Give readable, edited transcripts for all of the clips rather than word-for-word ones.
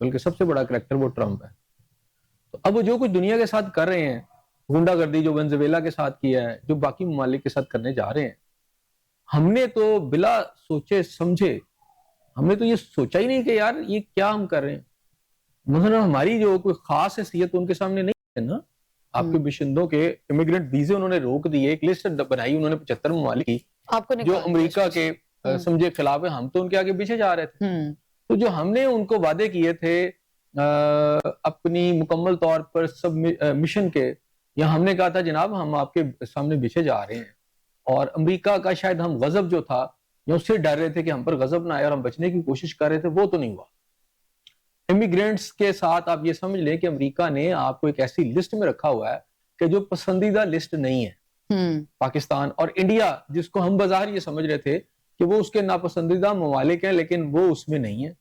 بلکہ سب سے بڑا کریکٹر وہ ٹرمپ ہے. تو اب وہ جو کچھ دنیا کے ساتھ کر رہے ہیں, غنڈہ گردی جو وینزویلا کے ساتھ کیا ہے, جو باقی ممالک کے ساتھ کرنے جا رہے ہیں, ہم نے تو بلا سوچے سمجھے, ہم نے تو یہ سوچا ہی نہیں کہ یار یہ کیا ہم کر رہے ہیں. مثلا ہماری جو کوئی خاص حیثیت ان کے سامنے نہیں ہے نا. آپ کے باشندوں کے امیگرینٹ ویزے انہوں نے روک دیے, ایک لسٹ بنائی انہوں نے 75 ممالک کی جو امریکہ کے سمجھے خلاف ہے, ہم تو ان کے آگے پیچھے جا رہے تھے. تو جو ہم نے ان کو وعدے کیے تھے اپنی مکمل طور پر سب مشن کے, یا ہم نے کہا تھا جناب ہم آپ کے سامنے پیچھے جا رہے ہیں, اور امریکہ کا شاید ہم غضب جو تھا یا اس سے ڈر رہے تھے کہ ہم پر غضب نہ آئے اور ہم بچنے کی کوشش کر رہے تھے, وہ تو نہیں ہوا. امیگرینٹس کے ساتھ آپ یہ سمجھ لیں کہ امریکہ نے آپ کو ایک ایسی لسٹ میں رکھا ہوا ہے کہ جو پسندیدہ لسٹ نہیں ہے. پاکستان اور انڈیا جس کو ہم بظاہر یہ سمجھ رہے تھے کہ وہ اس کے ناپسندیدہ ممالک ہیں, لیکن وہ اس میں نہیں ہے,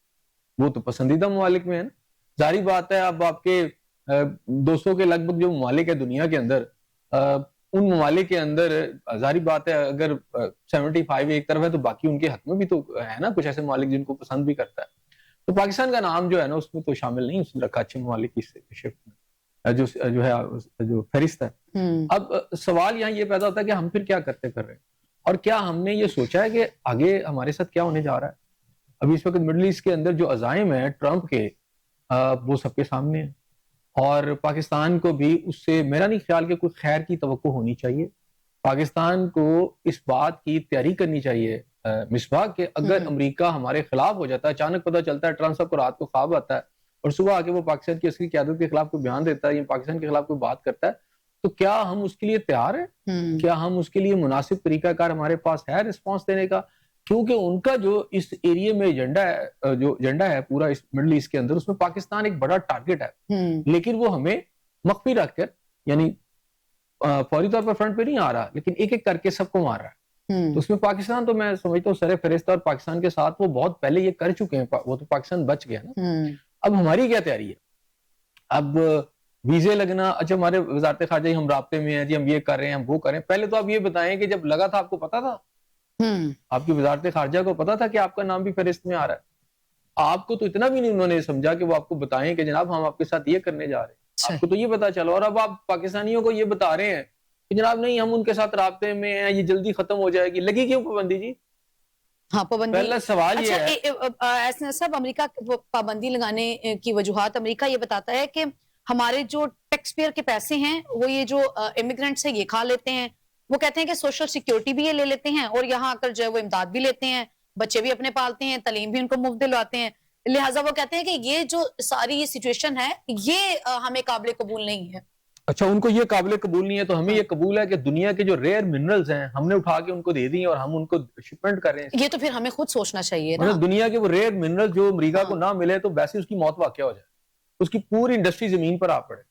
وہ تو پسندیدہ ممالک میں ہے نا. ظاہری بات ہے اب آپ کے 200 کے لگ بھگ جو ممالک ہے دنیا کے اندر, ان ممالک کے اندر ظاہری بات ہے اگر 75 ایک طرف ہے تو باقی ان کے حق میں بھی تو ہے نا کچھ ایسے ممالک جن کو پسند بھی کرتا ہے. تو پاکستان کا نام جو ہے نا اس میں تو شامل نہیں, اس نے رکھا اچھے ممالک کی شفٹ میں جو ہے جو فہرست ہے. اب سوال یہاں یہ پیدا ہوتا ہے کہ ہم پھر کیا کر رہے ہیں, اور کیا ہم نے یہ سوچا ہے کہ آگے ہمارے ساتھ کیا ہونے جا رہا ہے. ابھی اس وقت مڈل ایسٹ کے اندر جو عزائم ہیں ٹرمپ کے وہ سب کے سامنے ہیں, اور پاکستان کو بھی اس سے میرا نہیں خیال کہ کوئی خیر کی توقع ہونی چاہیے. پاکستان کو اس بات کی تیاری کرنی چاہیے مصباح کہ اگر امریکہ ہمارے خلاف ہو جاتا ہے, اچانک پتہ چلتا ہے ٹرمپ صاحب کو رات کو خواب آتا ہے اور صبح آ کے وہ پاکستان کی عسکری قیادت کے خلاف کوئی بیان دیتا ہے یا پاکستان کے خلاف کوئی بات کرتا ہے, تو کیا ہم اس کے لیے تیار ہیں؟ کیا ہم اس کے لیے مناسب طریقہ کار ہمارے پاس ہے رسپانس دینے کا؟ کیونکہ ان کا جو اس ایریے میں ایجنڈا ہے پورا اس مڈل ایسٹ کے اندر, اس میں پاکستان ایک بڑا ٹارگٹ ہے, لیکن وہ ہمیں مخفی رکھ کر, یعنی فوری طور پر فرنٹ پہ نہیں آ رہا, لیکن ایک ایک کر کے سب کو مار رہا ہے. تو اس میں پاکستان تو میں سمجھتا ہوں سر فہرست, اور پاکستان کے ساتھ وہ بہت پہلے یہ کر چکے ہیں, وہ تو پاکستان بچ گیا نا. اب ہماری کیا تیاری ہے؟ اب ویزے لگنا, اچھا ہمارے وزارت خارجہ ہم رابطے میں ہیں جی, ہم یہ کر رہے ہیں, ہم وہ کریں. پہلے تو آپ یہ بتائیں کہ جب لگا تھا آپ کو پتا تھا, آپ کی وزارت خارجہ کو پتا تھا کہ آپ کا نام بھی فہرست میں آ رہا ہے؟ آپ کو تو اتنا بھی نہیں انہوں نے سمجھا کہ وہ آپ کو بتائیں کہ جناب ہم آپ کے ساتھ یہ کرنے جا رہے ہیں, آپ کو تو یہ پتا چلا. اور اب آپ پاکستانیوں کو یہ بتا رہے ہیں کہ جناب نہیں ہم ان کے ساتھ رابطے میں ہیں, یہ جلدی ختم ہو جائے گی. لگی کیوں پابندی جی؟ ہاں پابندی, پہلا سوال یہ ہے صاحب امریکہ پابندی لگانے کی وجوہات, امریکہ یہ بتاتا ہے کہ ہمارے جو ٹیکس پیئر کے پیسے ہیں وہ یہ جو امیگرینٹس ہیں یہ کھا لیتے ہیں. وہ کہتے ہیں کہ سوشل سیکیورٹی بھی یہ لے لیتے ہیں, اور یہاں آ کر جو ہے وہ امداد بھی لیتے ہیں, بچے بھی اپنے پالتے ہیں, تعلیم بھی ان کو مفت دلواتے ہیں. لہٰذا وہ کہتے ہیں کہ یہ جو ساری یہ سچویشن ہے یہ ہمیں قابل قبول نہیں ہے. اچھا ان کو یہ قابل قبول نہیں ہے, تو ہمیں یہ قبول ہے کہ دنیا کے جو ریئر منرلز ہیں ہم نے اٹھا کے ان کو دے دی اور ہم ان کو شپمنٹ کر رہے ہیں. یہ تو پھر ہمیں خود سوچنا چاہیے نا, مطلب دنیا کے وہ ریئر منرل جو امریکہ کو نہ ملے تو ویسے اس کی موت واقع ہو جائے, اس کی پوری انڈسٹری زمین پر آ پڑے.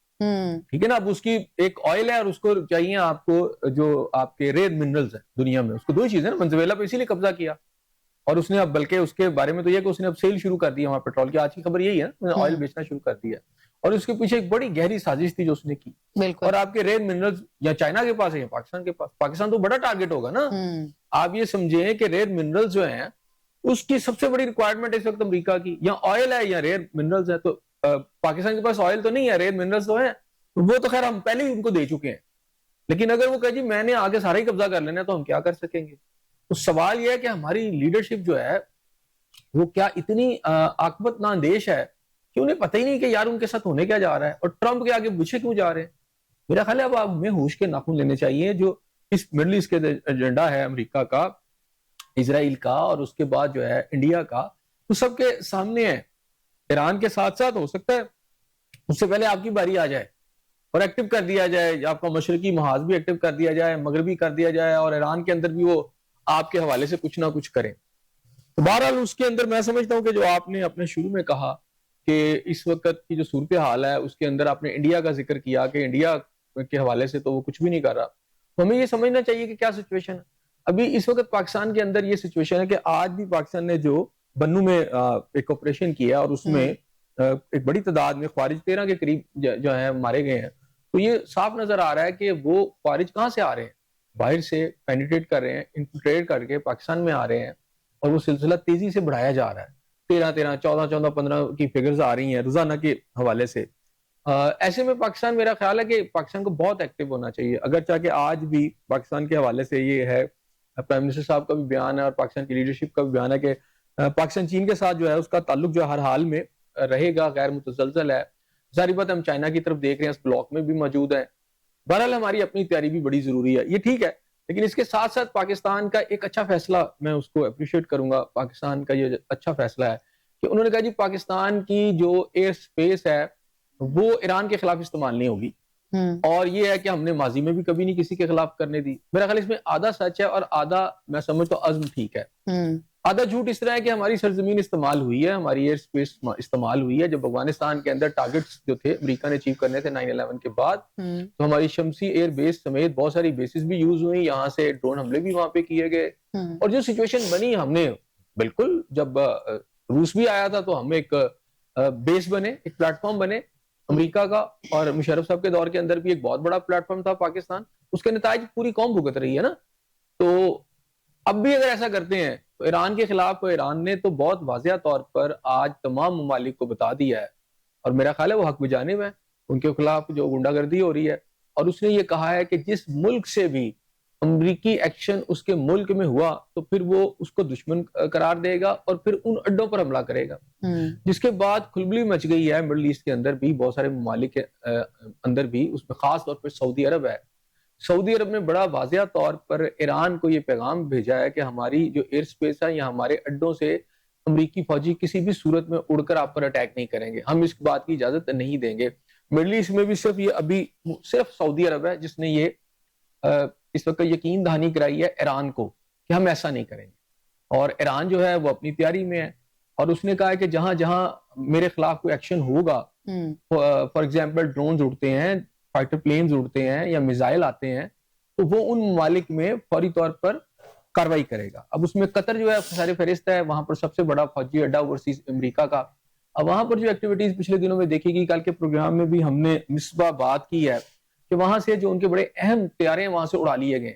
ٹھیک ہے نا. اب اس کی ایک آئل ہے اور اس کو چاہیے آپ کو جو آپ کے ریئر منرلز ہیں دنیا میں, اس کو دو چیزیں نا, وینزویلا پہ اسی لیے قبضہ کیا, اور اس نے اب بلکہ اس کے بارے میں تو یہ کہ اس نے اب سیل شروع کر دیا وہاں پیٹرول کی. آج کی خبر یہی ہے نا, آئل بیچنا شروع کر دیا, اور اس کے پیچھے ایک بڑی گہری سازش تھی جو اس نے کی. اور آپ کے ریئر منرلز یا چائنا کے پاس ہے یا پاکستان کے پاس, پاکستان تو بڑا ٹارگٹ ہوگا نا. آپ یہ سمجھیں کہ ریئر منرلز جو ہیں اس کی سب سے بڑی ریکوائرمنٹ اس وقت امریکہ کی یا آئل ہے یا ریئر منرلز ہے. تو پاکستان کے پاس آئل تو نہیں ہے, ریئر منرلز تو ہیں, وہ تو خیر ہم پہلے ہی ان کو دے چکے ہیں. لیکن اگر وہ کہے جی میں نے آگے سارا ہی قبضہ کر لینا تو ہم کیا کر سکیں گے؟ تو سوال یہ ہے کہ ہماری لیڈرشپ جو ہے وہ کیا اتنی عاقبت ناندیش ہے کہ انہیں پتہ ہی نہیں کہ یار ان کے ساتھ ہونے کیا جا رہا ہے, اور ٹرمپ کے آگے پیچھے کیوں جا رہے ہیں. میرا خیال ہے اب آپ ہمیں ہوش کے ناخن لینے چاہیے. جو اس مڈل ایسٹ کے ایجنڈا ہے امریکہ کا, اسرائیل کا, اور اس کے بعد جو ہے انڈیا کا, وہ سب کے سامنے ہے. ایران کے ساتھ ساتھ ہو سکتا ہے اس سے پہلے آپ کی باری آ جائے اور ایکٹیو کر دیا جائے, آپ کا مشرقی محاذ بھی ایکٹیو کر دیا جائے, مغربی کر دیا جائے, اور ایران کے اندر بھی وہ آپ کے حوالے سے کچھ نہ کچھ کریں. تو بہرحال اس کے اندر میں سمجھتا ہوں کہ جو آپ نے اپنے شروع میں کہا کہ اس وقت کی جو صورتحال ہے اس کے اندر آپ نے انڈیا کا ذکر کیا کہ انڈیا کے حوالے سے تو وہ کچھ بھی نہیں کر رہا. تو ہمیں یہ سمجھنا چاہیے کہ کیا سچویشن ہے. ابھی اس وقت پاکستان کے اندر یہ سچویشن ہے کہ آج بھی پاکستان نے جو بنو میں ایک آپریشن کیا اور اس میں ایک بڑی تعداد میں خوارج 13 کے قریب جو ہیں مارے گئے ہیں, تو یہ صاف نظر آ رہا ہے کہ وہ خوارج کہاں سے آ رہے ہیں, باہر سے پینیٹریٹ کر رہے ہیں, انفلٹریٹ کر کے پاکستان میں آ رہے ہیں, اور وہ سلسلہ تیزی سے بڑھایا جا رہا ہے. 13, 14, 15 کی فگرز آ رہی ہیں روزانہ کے حوالے سے. ایسے میں پاکستان, میرا خیال ہے کہ پاکستان کو بہت ایکٹیو ہونا چاہیے, اگرچہ کہ آج بھی پاکستان کے حوالے سے یہ ہے, پرائم منسٹر صاحب کا بھی بیان ہے اور پاکستان کی لیڈرشپ کا بھی بیان ہے کہ پاکستان چین کے ساتھ جو ہے اس کا تعلق جو ہے ہر حال میں رہے گا, غیر متزلزل ہے. ظاہری بات ہم چائنا کی طرف دیکھ رہے ہیں, اس بلاک میں بھی موجود ہیں. بہرحال ہماری اپنی تیاری بھی بڑی ضروری ہے, یہ ٹھیک ہے, لیکن اس کے ساتھ ساتھ پاکستان کا ایک اچھا فیصلہ, میں اس کو اپریشیٹ کروں گا, پاکستان کا یہ اچھا فیصلہ ہے کہ انہوں نے کہا جی پاکستان کی جو ایئر سپیس ہے وہ ایران کے خلاف استعمال نہیں ہوگی. اور یہ ہے کہ ہم نے ماضی میں بھی کبھی نہیں کسی کے خلاف کرنے دی. میرا خیال اس میں آدھا سچ ہے اور آدھا میں سمجھتا ہوں عزم ٹھیک ہے. آدھا جھوٹ اس طرح ہے کہ ہماری سرزمین استعمال ہوئی ہے, ہماری ایئر سپیس استعمال ہوئی ہے. جب افغانستان کے اندر ٹارگٹس جو تھے امریکہ نے اچیو کرنے تھے 9/11 کے بعد, تو ہماری شمسی ایئر بیس سمیت بہت ساری بیسز بھی یوز ہوئی, یہاں سے ڈرون حملے بھی وہاں پہ کیے گئے. اور جو سچویشن بنی, ہم نے بالکل جب روس بھی آیا تھا تو ہم ایک بیس بنے, ایک پلیٹ فارم بنے امریکہ کا, اور مشرف صاحب کے دور کے اندر بھی ایک بہت بڑا پلیٹ فارم تھا پاکستان. اس کے نتائج پوری قوم بھگت رہی ہے نا. تو اب بھی اگر ایسا کرتے ہیں تو ایران کے خلاف, ایران نے تو بہت واضح طور پر آج تمام ممالک کو بتا دیا ہے, اور میرا خیال ہے وہ حق بجانب ہے, ان کے خلاف جو غنڈہ گردی ہو رہی ہے. اور اس نے یہ کہا ہے کہ جس ملک سے بھی امریکی ایکشن اس کے ملک میں ہوا تو پھر وہ اس کو دشمن قرار دے گا اور پھر ان اڈوں پر حملہ کرے گا. جس کے بعد کھلبلی مچ گئی ہے مڈل ایسٹ کے اندر بھی, بہت سارے ممالک کے اندر بھی, اس میں خاص طور پر سعودی عرب ہے. سعودی عرب نے بڑا واضح طور پر ایران کو یہ پیغام بھیجا ہے کہ ہماری جو ایئر سپیس ہے یا ہمارے اڈوں سے امریکی فوجی کسی بھی صورت میں اڑ کر آپ پر اٹیک نہیں کریں گے, ہم اس بات کی اجازت نہیں دیں گے. مڈل ایسٹ میں بھی صرف یہ ابھی صرف سعودی عرب ہے جس نے یہ اس وقت یقین دہانی کرائی ہے ایران کو کہ ہم ایسا نہیں کریں گے. اور ایران جو ہے وہ اپنی تیاری میں ہے, اور اس نے کہا ہے کہ جہاں جہاں میرے خلاف کوئی ایکشن ہوگا, فار ایگزامپل ڈرونز اڑتے ہیں, فائٹر پلینز اڑتے ہیں یا میزائل آتے ہیں, تو وہ ان ممالک میں فوری طور پر کاروائی کرے گا. اب اس میں قطر جو ہے سارے فہرست ہے, وہاں پر سب سے بڑا فوجی اڈا اوورسیز امریکہ کا. اب وہاں پر جو ایکٹیویٹیز پچھلے دنوں میں دیکھی گئی, کل کے پروگرام میں بھی ہم نے نسبہ بات کی ہے کہ وہاں سے جو ان کے بڑے اہم طیارے وہاں سے اڑا لیے گئے.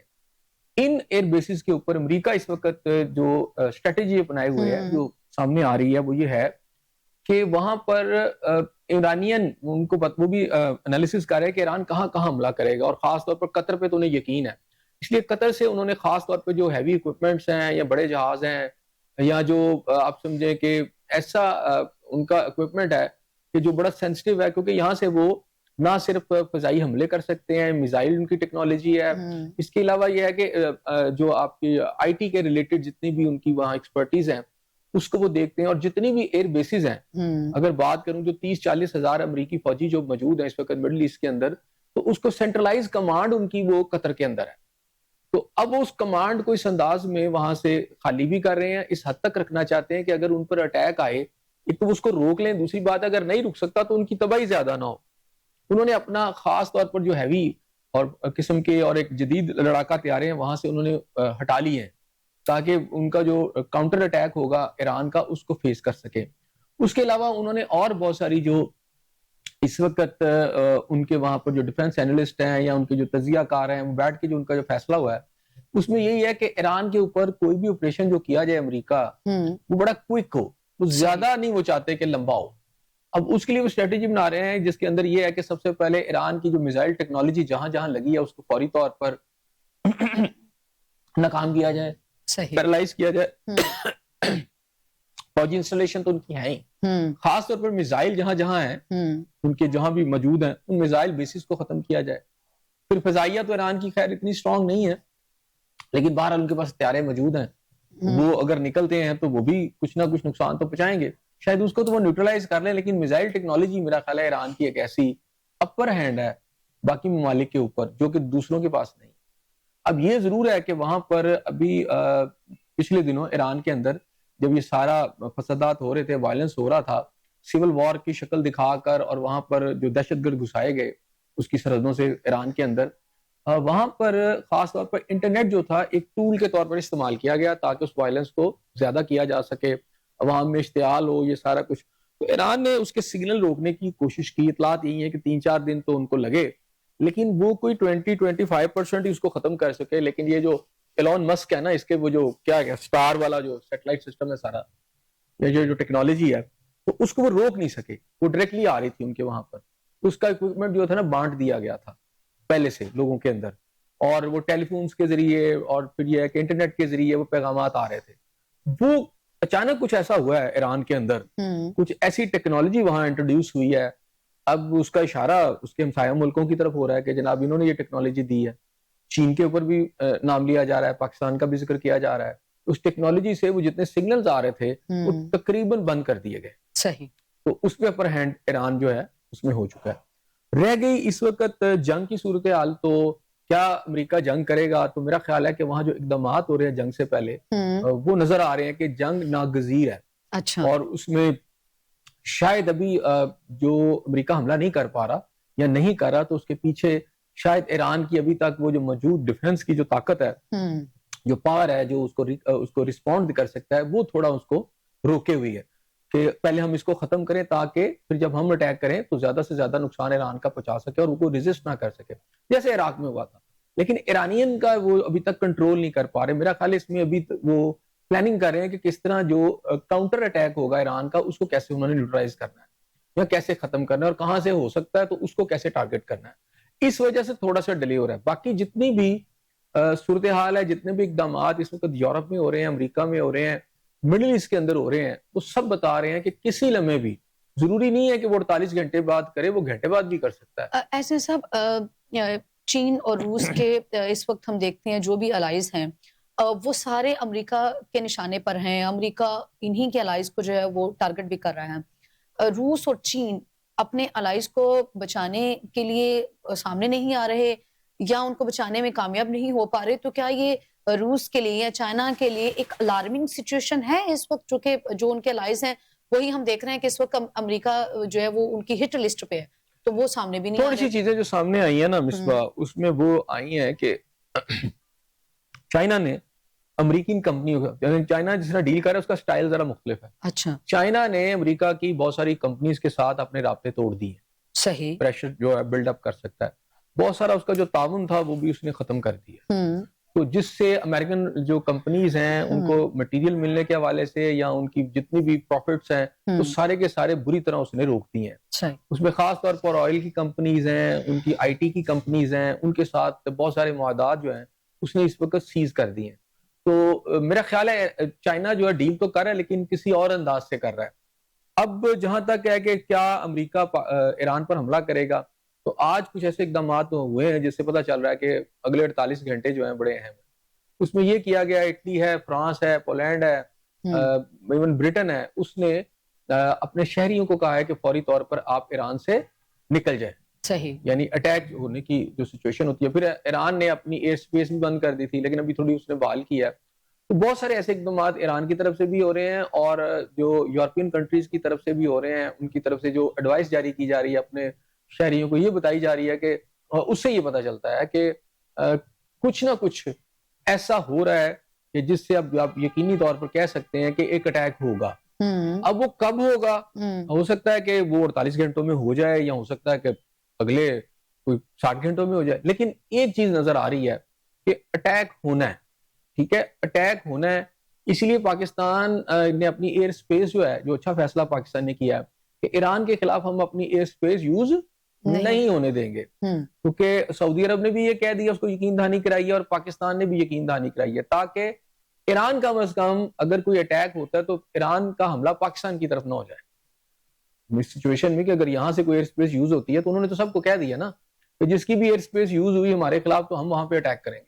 ان ایئر بیسز کے اوپر امریکہ اس وقت جو اسٹریٹجی اپنائے ہوئے ہے, جو سامنے آ رہی ہے, وہ یہ ہے کہ وہاں پر ایرانین ان کو وہ بھی انالیسس کر رہے ہیں کہ ایران کہاں کہاں حملہ کرے گا, اور خاص طور پر قطر پہ تو انہیں یقین ہے. اس لیے قطر سے انہوں نے خاص طور پہ جو ہیوی اکوپمنٹس ہیں یا بڑے جہاز ہیں یا جو آپ سمجھیں کہ ایسا ان کا اکوپمنٹ ہے کہ جو بڑا سینسٹیو ہے, کیونکہ یہاں سے وہ نہ صرف فضائی حملے کر سکتے ہیں, میزائل ان کی ٹیکنالوجی ہے, اس کے علاوہ یہ ہے کہ جو آپ کی آئی ٹی کے ریلیٹڈ جتنی بھی ان کی وہاں ایکسپرٹیز ہیں اس کو وہ دیکھتے ہیں. اور جتنی بھی ایئر بیسز ہیں, اگر بات کروں جو 30-40 ہزار امریکی فوجی جو موجود ہیں اس وقت مڈل ایسٹ کے اندر, تو اس کو سینٹرلائز کمانڈ ان کی وہ قطر کے اندر ہے. تو اب اس کمانڈ کو اس انداز میں وہاں سے خالی بھی کر رہے ہیں, اس حد تک رکھنا چاہتے ہیں کہ اگر ان پر اٹیک آئے ایک تو اس کو روک لیں, دوسری بات اگر نہیں رک سکتا تو ان کی تباہی زیادہ نہ ہو. انہوں نے اپنا خاص طور پر جو ہیوی اور قسم کے اور ایک جدید لڑاکا طیارے ہیں وہاں سے انہوں نے ہٹا لیے ہیں تاکہ ان کا جو کاؤنٹر اٹیک ہوگا ایران کا اس کو فیس کر سکے. اس کے علاوہ انہوں نے اور بہت ساری جو اس وقت ان کے وہاں پر جو ڈیفنس اینالسٹ ہیں یا ان کے جو تجزیہ کار ہیں, وہ بیٹھ کے جو ان کا جو فیصلہ ہوا ہے اس میں یہی ہے کہ ایران کے اوپر کوئی بھی آپریشن جو کیا جائے امریکہ, وہ بڑا کوئک ہو, وہ زیادہ نہیں وہ چاہتے کہ لمبا ہو. اب اس کے لیے وہ اسٹریٹجی بنا رہے ہیں جس کے اندر یہ ہے کہ سب سے پہلے ایران کی جو میزائل ٹیکنالوجی جہاں جہاں لگی ہے اس کو فوری طور پر ناکام کیا جائے, پیرالائز کیا جائے. فوجی انسٹالیشن تو ان کی ہیں ہی, خاص طور پر میزائل جہاں جہاں ہیں ان کے جہاں بھی موجود ہیں ان میزائل بیسز کو ختم کیا جائے. پھر فضائیہ تو ایران کی خیر اتنی اسٹرانگ نہیں ہے, لیکن بہرحال ان کے پاس ہتھیاریں موجود ہیں, وہ اگر نکلتے ہیں تو وہ بھی کچھ نہ کچھ نقصان تو پہنچائیں گے. شاید اس کو تو وہ نیوٹرلائز کر لیں, لیکن میزائل ٹیکنالوجی میرا خیال ہے ایران کی ایک ایسی اپر ہینڈ ہے باقی ممالک کے اوپر جو کہ دوسروں کے پاس نہیں. اب یہ ضرور ہے کہ وہاں پر ابھی پچھلے دنوں ایران کے اندر جب یہ سارا فسادات ہو رہے تھے, وائلنس ہو رہا تھا, سول وار کی شکل دکھا کر, اور وہاں پر جو دہشت گرد گھسائے گئے اس کی سرحدوں سے ایران کے اندر, وہاں پر خاص طور پر انٹرنیٹ جو تھا ایک ٹول کے طور پر استعمال کیا گیا تاکہ اس وائلنس کو زیادہ کیا جا سکے, عوام میں اشتعال ہو, یہ سارا کچھ. تو ایران نے اس کے سگنل روکنے کی کوشش کی. اطلاعات یہی ہیں کہ 3-4 دن تو ان کو لگے, لیکن وہ کوئی 20-25% ہی اس کو ختم کر سکے. لیکن یہ جو ایلون مسک ہے نا, اس کے وہ جو کیا ہے اسٹار والا جو سیٹلائٹ سسٹم ہے سارا, یا جو ٹیکنالوجی ہے تو اس کو وہ روک نہیں سکے, وہ ڈائریکٹلی آ رہی تھی ان کے وہاں پر. اس کا اکوپمنٹ جو تھا نا بانٹ دیا گیا تھا پہلے سے لوگوں کے اندر, اور وہ ٹیلی فونز کے ذریعے اور پھر یہ ہے کہ انٹرنیٹ کے ذریعے وہ پیغامات آ رہے تھے. وہ اچانک کچھ ایسا ہوا ہے ایران کے اندر, کچھ ایسی ٹیکنالوجی وہاں انٹروڈیوس ہوئی ہے, اب اس کا اشارہ اس کے ہمسایہ ملکوں کی طرف ہو رہا ہے کہ جناب انہوں نے یہ ٹیکنالوجی دی ہے. چین کے اوپر بھی نام لیا جا رہا ہے, پاکستان کا بھی ذکر کیا جا رہا ہے. اس ٹیکنالوجی سے وہ جتنے سگنلز آ رہے تھے وہ تقریباً بند کر دیے گئے. صحیح. تو اس پہ اپر ہینڈ ایران جو ہے اس میں ہو چکا ہے. رہ گئی اس وقت جنگ کی صورتحال, تو کیا امریکہ جنگ کرے گا؟ تو میرا خیال ہے کہ وہاں جو اقدامات ہو رہے ہیں جنگ سے پہلے وہ نظر آ رہے ہیں کہ جنگ ناگزیر ہے. اچھا. اور اس میں شاید ابھی جو امریکہ حملہ نہیں کر پا رہا یا نہیں کر رہا, تو اس کے پیچھے شاید ایران کی ابھی تک وہ جو موجود ڈیفنس کی جو طاقت ہے, جو پاور ہے, جو اس کو رسپونڈ کر سکتا ہے, وہ تھوڑا اس کو روکے ہوئی ہے کہ پہلے ہم اس کو ختم کریں تاکہ پھر جب ہم اٹیک کریں تو زیادہ سے زیادہ نقصان ایران کا پہنچا سکے اور وہ کو ریزسٹ نہ کر سکے, جیسے عراق میں ہوا تھا. لیکن ایرانین کا وہ ابھی تک کنٹرول نہیں کر پا رہے. میرا خیال ہے اس میں ابھی وہ پلاننگ کر رہے ہیں کہ کس طرح جو کاؤنٹر اٹیک ہوگا ایران کا, اس کو کیسے انہوں نے نیوٹرلائز کرنا ہے یا کیسے ختم کرنا ہے, اور کہاں سے ہو سکتا ہے تو اس کو کیسے ٹارگٹ کرنا ہے. اس وجہ سے تھوڑا سا ڈیلے ہو رہا ہے. باقی جتنی بھی صورتحال ہے, جتنے بھی اقدامات اس وقت یورپ میں ہو رہے ہیں, امریکہ میں ہو رہے ہیں, مڈل ایسٹ کے اندر ہو رہے ہیں, وہ سب بتا رہے ہیں کہ کسی لمحے بھی ضروری نہیں ہے کہ وہ 48 گھنٹے بعد کرے, وہ گھنٹے بعد بھی کر سکتا ہے. ایسے صاحب چین اور روس کے اس وقت ہم دیکھتے ہیں جو بھی الائز ہیں وہ سارے امریکہ کے نشانے پر ہیں. امریکہ انہی کے الائز کو جو ہے وہ ٹارگٹ بھی کر رہا ہے. روس اور چین اپنے الائز کو بچانے کے لیے سامنے نہیں آ رہے یا ان کو بچانے میں کامیاب نہیں ہو پا رہے, تو کیا یہ روس کے لیے یا چائنا کے لیے ایک الارمنگ سچویشن ہے اس وقت, چونکہ جو ان کے الائز ہیں وہی ہم دیکھ رہے ہیں کہ اس وقت امریکہ جو ہے وہ ان کی ہٹ لسٹ پہ ہے, تو وہ سامنے بھی نہیں آ رہے. تھوڑی سی چیزیں جو سامنے آئی ہیں نا مصباح, اس میں وہ آئی ہیں کہ چائنا نے امریکن کمپنیوں کا, چائنا جس طرح ڈیل کر رہا ہے اس کا سٹائل ذرا مختلف ہے. اچھا. چائنا نے امریکہ کی بہت ساری کمپنیز کے ساتھ اپنے رابطے توڑ دیے. صحیح. پریشر جو ہے بلڈ اپ کر سکتا ہے, بہت سارا اس کا جو تعاون تھا وہ بھی اس نے ختم کر دیا. تو جس سے امریکن جو کمپنیز ہیں ان کو مٹیریل ملنے کے حوالے سے یا ان کی جتنی بھی پروفٹس ہیں تو سارے کے سارے بری طرح اس نے روک دی ہیں. اس میں خاص طور پر آئل کی کمپنیز ہیں, ان کی آئی ٹی کی کمپنیز ہیں, ان کے ساتھ بہت سارے معاہدات جو ہیں اس نے اس وقت سیز کر دی ہیں. تو میرا خیال ہے چائنا جو ہے ڈیل تو کر رہا ہے لیکن کسی اور انداز سے کر رہا ہے. اب جہاں تک ہے کہ کیا امریکہ ایران پر حملہ کرے گا, تو آج کچھ ایسے اقدامات ہوئے ہیں جس سے پتہ چل رہا ہے کہ اگلے 48 گھنٹے جو ہیں بڑے اہم ہیں. اس میں یہ کیا گیا, اٹلی ہے, فرانس ہے, پولینڈ ہے, ایون برٹن ہے, اس نے اپنے شہریوں کو کہا ہے کہ فوری طور پر آپ ایران سے نکل جائیں. صحیح. یعنی اٹیک ہونے کی جو سچویشن ہوتی ہے. پھر ایران نے اپنی ایئر سپیس بھی بند کر دی تھی لیکن ابھی تھوڑی اس نے بحال کیا ہے. تو بہت سارے ایسے اقدامات ایران کی طرف سے بھی ہو رہے ہیں اور جو یورپین کنٹریز کی طرف سے بھی ہو رہے ہیں. ان کی طرف سے جو ایڈوائس جاری کی جا رہی ہے اپنے شہریوں کو, یہ بتائی جا رہی ہے کہ اس سے یہ پتہ چلتا ہے کہ کچھ نہ کچھ ایسا ہو رہا ہے کہ جس سے اب آپ یقینی طور پر کہہ سکتے ہیں کہ ایک اٹیک ہوگا. اب وہ کب ہوگا, ہو سکتا ہے کہ وہ 48 گھنٹوں میں ہو جائے یا ہو سکتا ہے کہ اگلے کوئی 60 گھنٹوں میں ہو جائے. لیکن ایک چیز نظر آ رہی ہے کہ اٹیک ہونا ہے. ٹھیک ہے, اٹیک ہونا ہے. اس لیے پاکستان نے اپنی ایئر سپیس جو ہے, جو اچھا فیصلہ پاکستان نے کیا ہے کہ ایران کے خلاف ہم اپنی ایئر سپیس یوز نہیں ہونے دیں گے, کیونکہ سعودی عرب نے بھی یہ کہہ دیا, اس کو یقین دہانی کرائی ہے, اور پاکستان نے بھی یقین دہانی کرائی ہے تاکہ ایران کم از کم اگر کوئی اٹیک ہوتا ہے تو ایران کا حملہ پاکستان کی طرف نہ ہو جائے. اس سچویشن میں کہ اگر یہاں سے کوئی ایئر سپیس یوز ہوتی ہے تو انہوں نے تو سب کو کہہ دیا نا کہ جس کی بھی ایئر سپیس یوز ہوئی ہمارے خلاف تو ہم وہاں پہ اٹیک کریں گے,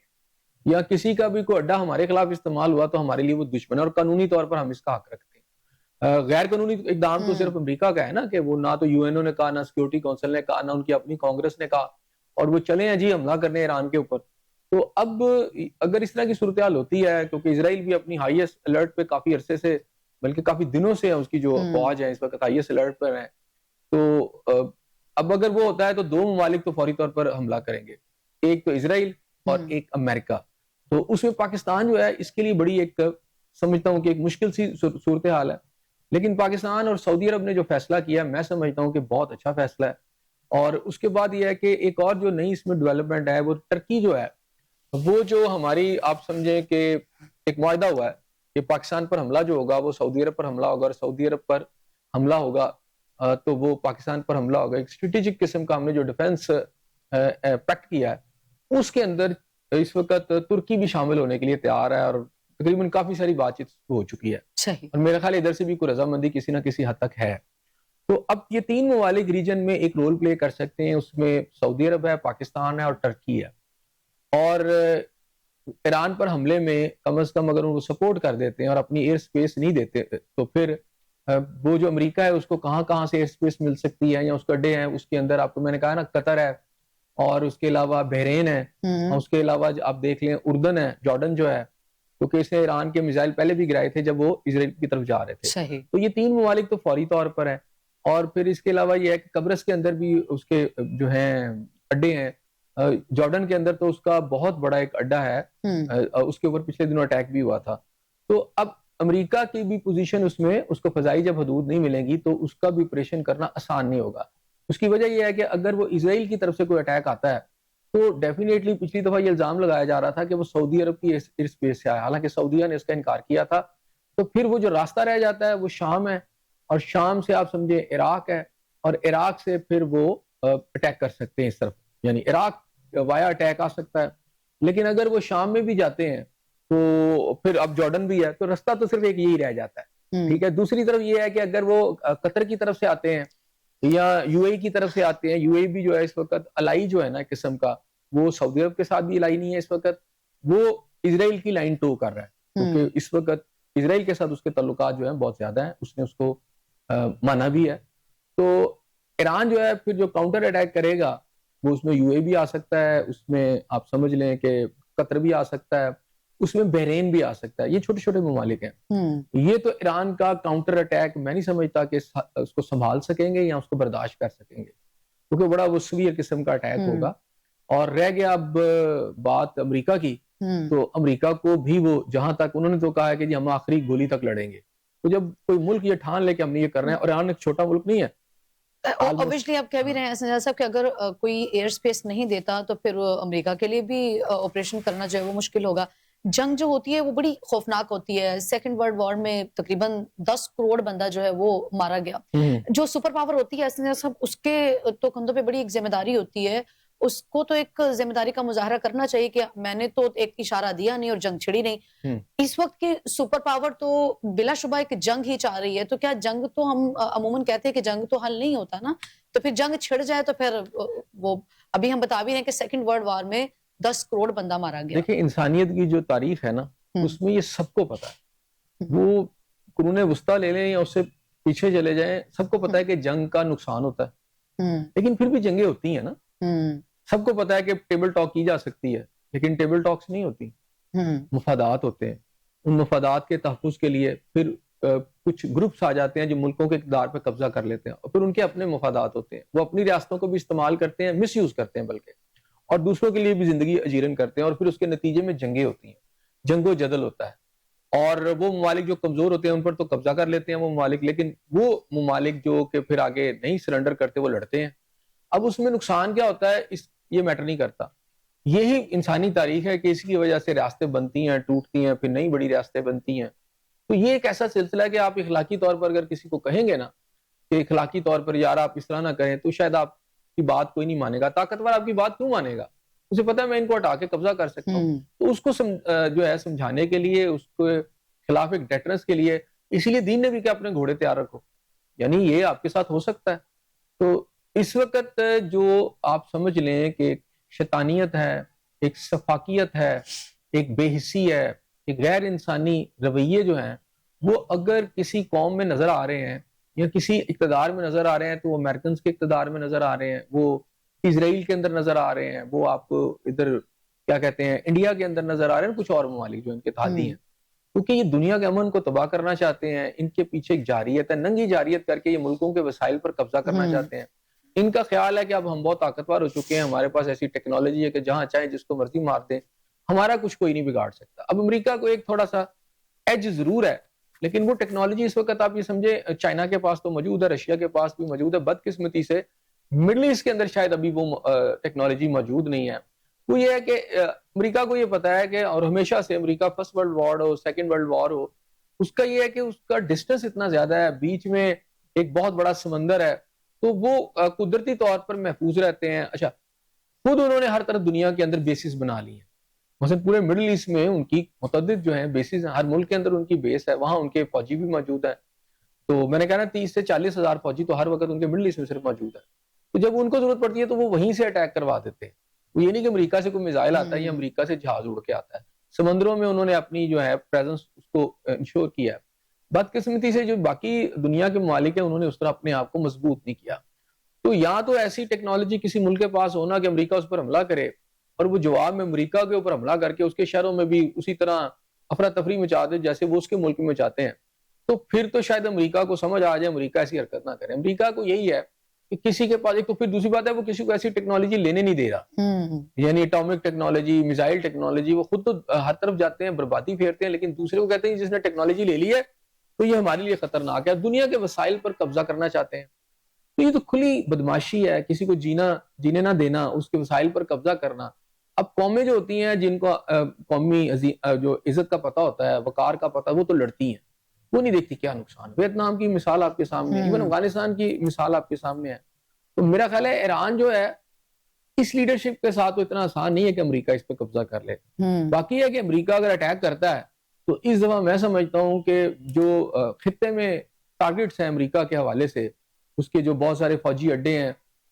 یا کسی کا بھی کوئی اڈا ہمارے خلاف استعمال ہوا تو ہمارے لیے وہ دشمن ہے, اور قانونی طور پر ہم اس کا حق رکھتے ہیں. غیر قانونی اقدام تو صرف امریکہ کا ہے نا, کہ وہ نہ تو یو این او نے کہا, نہ سیکورٹی کونسل نے کہا, نہ ان کی اپنی کانگریس نے کہا, اور وہ چلے ہیں جی حملہ کرنے ایران کے اوپر. تو اب اگر اس طرح کی صورتحال ہوتی ہے, کیونکہ اسرائیل بھی اپنی ہائیسٹ الرٹ پہ کافی عرصے سے, بلکہ کافی دنوں سے اس کی جو فوج ہے اس وقت ہائیسٹ الرٹ پر ہے, تو اب اگر وہ ہوتا ہے تو دو ممالک تو فوری طور پر حملہ کریں گے, ایک تو اسرائیل اور ایک امریکہ. تو اس میں پاکستان جو ہے اس کے لیے بڑی ایک سمجھتا ہوں کہ ایک مشکل سی صورتحال ہے. لیکن پاکستان اور سعودی عرب نے جو فیصلہ کیا میں سمجھتا ہوں کہ بہت اچھا فیصلہ ہے. اور اس کے بعد یہ ہے کہ ایک اور جو نئی اس میں ڈیولپمنٹ ہے وہ ترکی جو ہے, وہ جو ہماری آپ سمجھیں کہ ایک معاہدہ ہوا ہے کہ پاکستان پر حملہ جو ہوگا وہ سعودی عرب پر حملہ ہوگا، اور سعودی عرب پر حملہ ہوگا تو وہ پاکستان پر حملہ ہوگا. ایک اسٹریٹجک قسم کا ہم نے جو ڈیفنس پیکٹ کیا ہے اس کے اندر اس وقت ترکی بھی شامل ہونے کے لیے تیار ہے، اور تقریباً کافی ساری بات چیت ہو چکی ہے. صحیح. اور میرا خیال ادھر سے بھی کوئی رضامندی کسی نہ کسی حد تک ہے. تو اب یہ تین ممالک ریجن میں ایک رول پلے کر سکتے ہیں. اس میں سعودی عرب ہے، پاکستان ہے اور ٹرکی ہے. اور ایران پر حملے میں کم از کم اگر وہ سپورٹ کر دیتے ہیں اور اپنی ایئر سپیس نہیں دیتے تو پھر وہ جو امریکہ ہے اس کو کہاں کہاں سے ایئر سپیس مل سکتی ہے یا اس کے اڈے ہیں. اس کے اندر آپ کو میں نے کہا نا قطر ہے، اور اس کے علاوہ بحرین ہے، اور اس کے علاوہ آپ دیکھ لیں اردن ہے، جارڈن جو ہے، کیونکہ اس نے ایران کے میزائل پہلے بھی گرائے تھے جب وہ اسرائیل کی طرف جا رہے تھے. صحیح. تو یہ تین ممالک تو فوری طور پر ہیں. اور پھر اس کے علاوہ یہ ہے کہ قبرص کے اندر بھی اس کے جو ہیں اڈے ہیں. جارڈن کے اندر تو اس کا بہت بڑا ایک اڈا ہے، اس کے اوپر پچھلے دنوں اٹیک بھی ہوا تھا. تو اب امریکہ کی بھی پوزیشن اس میں اس کو فضائی جب حدود نہیں ملیں گی تو اس کا بھی آپریشن کرنا آسان نہیں ہوگا. اس کی وجہ یہ ہے کہ اگر وہ اسرائیل کی طرف سے کوئی اٹیک آتا ہے تو ڈیفینیٹلی پچھلی دفعہ یہ الزام لگایا جا رہا تھا کہ وہ سعودی عرب کی ایئر سپیس سے آیا، حالانکہ سعودیہ نے اس کا انکار کیا تھا. تو پھر وہ جو راستہ رہ جاتا ہے وہ شام ہے، اور شام سے آپ سمجھے عراق ہے، اور عراق سے پھر وہ اٹیک کر سکتے ہیں اس طرف، یعنی عراق وایا اٹیک آ سکتا ہے. لیکن اگر وہ شام میں بھی جاتے ہیں تو پھر اب جارڈن بھی ہے، تو رستہ تو صرف ایک یہی رہ جاتا ہے. ٹھیک ہے. دوسری طرف یہ ہے کہ اگر وہ قطر کی طرف سے آتے ہیں یا یو اے کی طرف سے آتے ہیں، یو اے بھی جو ہے اس وقت الائی جو ہے نا قسم کا، وہ سعودی عرب کے ساتھ بھی الائی نہیں ہے اس وقت، وہ اسرائیل کی لائن ٹو کر رہا ہے، کیونکہ اس وقت اسرائیل کے ساتھ اس کے تعلقات جو ہیں بہت زیادہ ہیں، اس نے اس کو مانا بھی ہے. تو ایران جو ہے پھر جو کاؤنٹر اٹیک کرے گا وہ اس میں یو اے بھی آ سکتا ہے، اس میں آپ سمجھ لیں کہ قطر بھی آ سکتا ہے، اس میں بحرین بھی آ سکتا ہے. یہ چھوٹے چھوٹے ممالک ہیں. یہ تو ایران کا کاؤنٹر اٹیک میں نہیں سمجھتا کہ اس کو سنبھال سکیں گے یا اس کو برداشت کر سکیں گے، کیونکہ بڑا وہ سویر قسم کا اٹیک ہوگا. اور رہ گیا اب بات امریکہ کی، تو امریکہ کو بھی وہ جہاں تک انہوں نے تو کہا ہے کہ جی ہم آخری گولی تک لڑیں گے. تو جب کوئی ملک یہ ٹھان لے کہ ہم نے یہ کر رہے ہیں، اور ایران ایک چھوٹا ملک نہیں ہے. اوبویسلی آپ کہہ بھی رہے ہیں سنجاد صاحب کہ اگر کوئی ایئر سپیس نہیں دیتا تو پھر امریکہ کے لیے بھی آپریشن کرنا جو ہے وہ مشکل ہوگا. جنگ جو ہوتی ہے وہ بڑی خوفناک ہوتی ہے. سیکنڈ ورلڈ وار میں تقریباً 10 کروڑ بندہ جو ہے وہ مارا گیا. جو سپر پاور ہوتی ہے سنجاد صاحب اس کے تو کندھوں پہ بڑی ایک ذمہ داری ہوتی ہے. اس کو تو ایک ذمہ داری کا مظاہرہ کرنا چاہیے کہ میں نے تو ایک اشارہ دیا نہیں اور جنگ چھڑی نہیں. اس وقت کی سپر پاور تو بلا شبہ ایک جنگ ہی چاہ رہی ہے. تو کیا جنگ تو ہم عموماً کہتے ہیں کہ جنگ تو حل نہیں ہوتا نا، تو پھر جنگ چھڑ جائے تو پھر وہ ابھی ہم بتا بھی رہے ہیں کہ سیکنڈ ورلڈ وار میں 10 کروڑ بندہ مارا گیا. دیکھیں انسانیت کی جو تاریخ ہے نا اس میں یہ سب کو پتا ہے. وہ قرون وسطیٰ لے لیں یا اس سے پیچھے چلے جائیں، سب کو پتا ہے کہ جنگ کا نقصان ہوتا ہے. لیکن پھر بھی جنگیں ہوتی ہیں نا. سب کو پتا ہے کہ ٹیبل ٹاک کی جا سکتی ہے، لیکن ٹیبل ٹاکس نہیں ہوتی. مفادات ہوتے ہیں. ان مفادات کے تحفظ کے لیے پھر کچھ گروپس آ جاتے ہیں جو ملکوں کے اقتدار پہ قبضہ کر لیتے ہیں، اور پھر ان کے اپنے مفادات ہوتے ہیں. وہ اپنی ریاستوں کو بھی استعمال کرتے ہیں، مس یوز کرتے ہیں بلکہ، اور دوسروں کے لیے بھی زندگی اجیرن کرتے ہیں. اور پھر اس کے نتیجے میں جنگیں ہوتی ہیں، جنگ و جدل ہوتا ہے. اور وہ ممالک جو کمزور ہوتے ہیں ان پر تو قبضہ کر لیتے ہیں وہ ممالک، لیکن وہ ممالک جو کہ پھر آگے نہیں سرنڈر کرتے وہ لڑتے ہیں. اب اس میں نقصان کیا ہوتا ہے یہ میٹر نہیں کرتا. یہی انسانی تاریخ ہے کہ اس کی وجہ سے ریاستیں بنتی ہیں، ٹوٹتی ہیں، پھر نئی بڑی ریاستیں بنتی ہیں. تو یہ ایک ایسا سلسلہ ہے کہ آپ اخلاقی طور پر اگر کسی کو کہیں گے نا کہ اخلاقی طور پر یار آپ اس طرح نہ کریں، تو شاید آپ کی بات کوئی نہیں مانے گا. طاقتور آپ کی بات کیوں مانے گا؟ اسے پتا ہے میں ان کو ہٹا کے قبضہ کر سکتا ہوں. تو اس کو جو ہے سمجھانے کے لیے، اس کے خلاف ایک ڈیٹرنس کے لیے، اسی لیے دین نے بھی کہ اپنے گھوڑے تیار رکھو، یعنی یہ آپ کے ساتھ ہو سکتا ہے. تو اس وقت جو آپ سمجھ لیں کہ ایک شیطانیت ہے، ایک سفاکیت ہے، ایک بے حسی ہے، ایک غیر انسانی رویے جو ہیں وہ اگر کسی قوم میں نظر آ رہے ہیں یا کسی اقتدار میں نظر آ رہے ہیں تو وہ امریکنز کے اقتدار میں نظر آ رہے ہیں، وہ اسرائیل کے اندر نظر آ رہے ہیں، وہ آپ کو ادھر کیا کہتے ہیں انڈیا کے اندر نظر آ رہے ہیں، کچھ اور ممالک جو ان کے اتحادی ہیں، کیونکہ یہ دنیا کے امن کو تباہ کرنا چاہتے ہیں. ان کے پیچھے ایک جاریت ہے، ننگی جاریت کر کے یہ ملکوں کے وسائل پر قبضہ کرنا چاہتے ہیں. ان کا خیال ہے کہ اب ہم بہت طاقتور ہو چکے ہیں، ہمارے پاس ایسی ٹیکنالوجی ہے کہ جہاں چاہیں جس کو مرضی مار دیں، ہمارا کچھ کوئی نہیں بگاڑ سکتا. اب امریکہ کو ایک تھوڑا سا ایج ضرور ہے، لیکن وہ ٹیکنالوجی اس وقت آپ یہ سمجھے چائنا کے پاس تو موجود ہے، رشیا کے پاس بھی موجود ہے. بدقسمتی سے مڈل ایسٹ کے اندر شاید ابھی وہ ٹیکنالوجی موجود نہیں ہے. وہ یہ ہے کہ امریکہ کو یہ پتا ہے کہ، اور ہمیشہ سے امریکہ فرسٹ ورلڈ وار ہو، سیکنڈ ورلڈ وار ہو، اس کا یہ ہے کہ اس کا ڈسٹینس اتنا زیادہ ہے, بیچ میں ایک بہت بڑا سمندر ہے, تو وہ قدرتی طور پر محفوظ رہتے ہیں. اچھا, خود انہوں نے ہر طرف دنیا کے اندر بیسز بنا لی ہیں. مثلا پورے مڈل ایسٹ میں ان کی متعدد جو ہیں بیسز ہیں, ہر ملک کے اندر ان کی بیس ہے, وہاں ان کے فوجی بھی موجود ہیں. تو میں نے کہا نا 30 سے 40 ہزار فوجی تو ہر وقت ان کے مڈل ایسٹ میں صرف موجود ہے. تو جب ان کو ضرورت پڑتی ہے تو وہ وہیں سے اٹیک کروا دیتے ہیں. وہ یہ نہیں کہ امریکہ سے کوئی میزائل آتا ہے یا امریکہ سے جہاز اڑ کے آتا ہے, سمندروں میں انہوں نے اپنی جو ہے پریزنس اس کو انشور کیا ہے. بدقسمتی سے جو باقی دنیا کے ممالک ہیں انہوں نے اس طرح اپنے آپ کو مضبوط نہیں کیا. تو یا تو ایسی ٹیکنالوجی کسی ملک کے پاس ہونا کہ امریکہ اس پر حملہ کرے, اور وہ جواب میں امریکہ کے اوپر حملہ کر کے اس کے شہروں میں بھی اسی طرح افراتفری مچا دے جیسے وہ اس کے ملک میں چاہتے ہیں. تو پھر تو شاید امریکہ کو سمجھ آ جائے, امریکہ ایسی حرکت نہ کرے. امریکہ کو یہی ہے کہ کسی کے پاس, ایک تو پھر دوسری بات ہے وہ کسی کو ایسی ٹیکنالوجی لینے نہیں دے رہا, یعنی اٹامک ٹیکنالوجی, میزائل ٹیکنالوجی, وہ خود تو ہر طرف جاتے ہیں, بربادی پھیرتے ہیں, لیکن دوسرے کو کہتے ہیں جس نے ٹیکنالوجی لے لی ہے تو یہ ہمارے لیے خطرناک ہے, دنیا کے وسائل پر قبضہ کرنا چاہتے ہیں. تو یہ تو کھلی بدماشی ہے, کسی کو جینے نہ دینا, اس کے وسائل پر قبضہ کرنا. اب قومیں جو ہوتی ہیں جن کو قومی جو عزت کا پتہ ہوتا ہے, وقار کا پتہ, وہ تو لڑتی ہیں, وہ نہیں دیکھتی کیا نقصان. ویتنام کی مثال آپ کے سامنے ہے, ایون افغانستان کی مثال آپ کے سامنے ہے. تو میرا خیال ہے ایران جو ہے اس لیڈرشپ کے ساتھ تو اتنا آسان نہیں ہے کہ امریکہ اس پہ قبضہ کر لے. باقی ہے کہ امریکہ اگر اٹیک کرتا ہے تو اس دفعہ میں سمجھتا ہوں کہ جو خطے میں ٹارگٹس ہیں امریکہ کے حوالے سے, اس کے جو بہت سارے فوجی اڈے ہیں,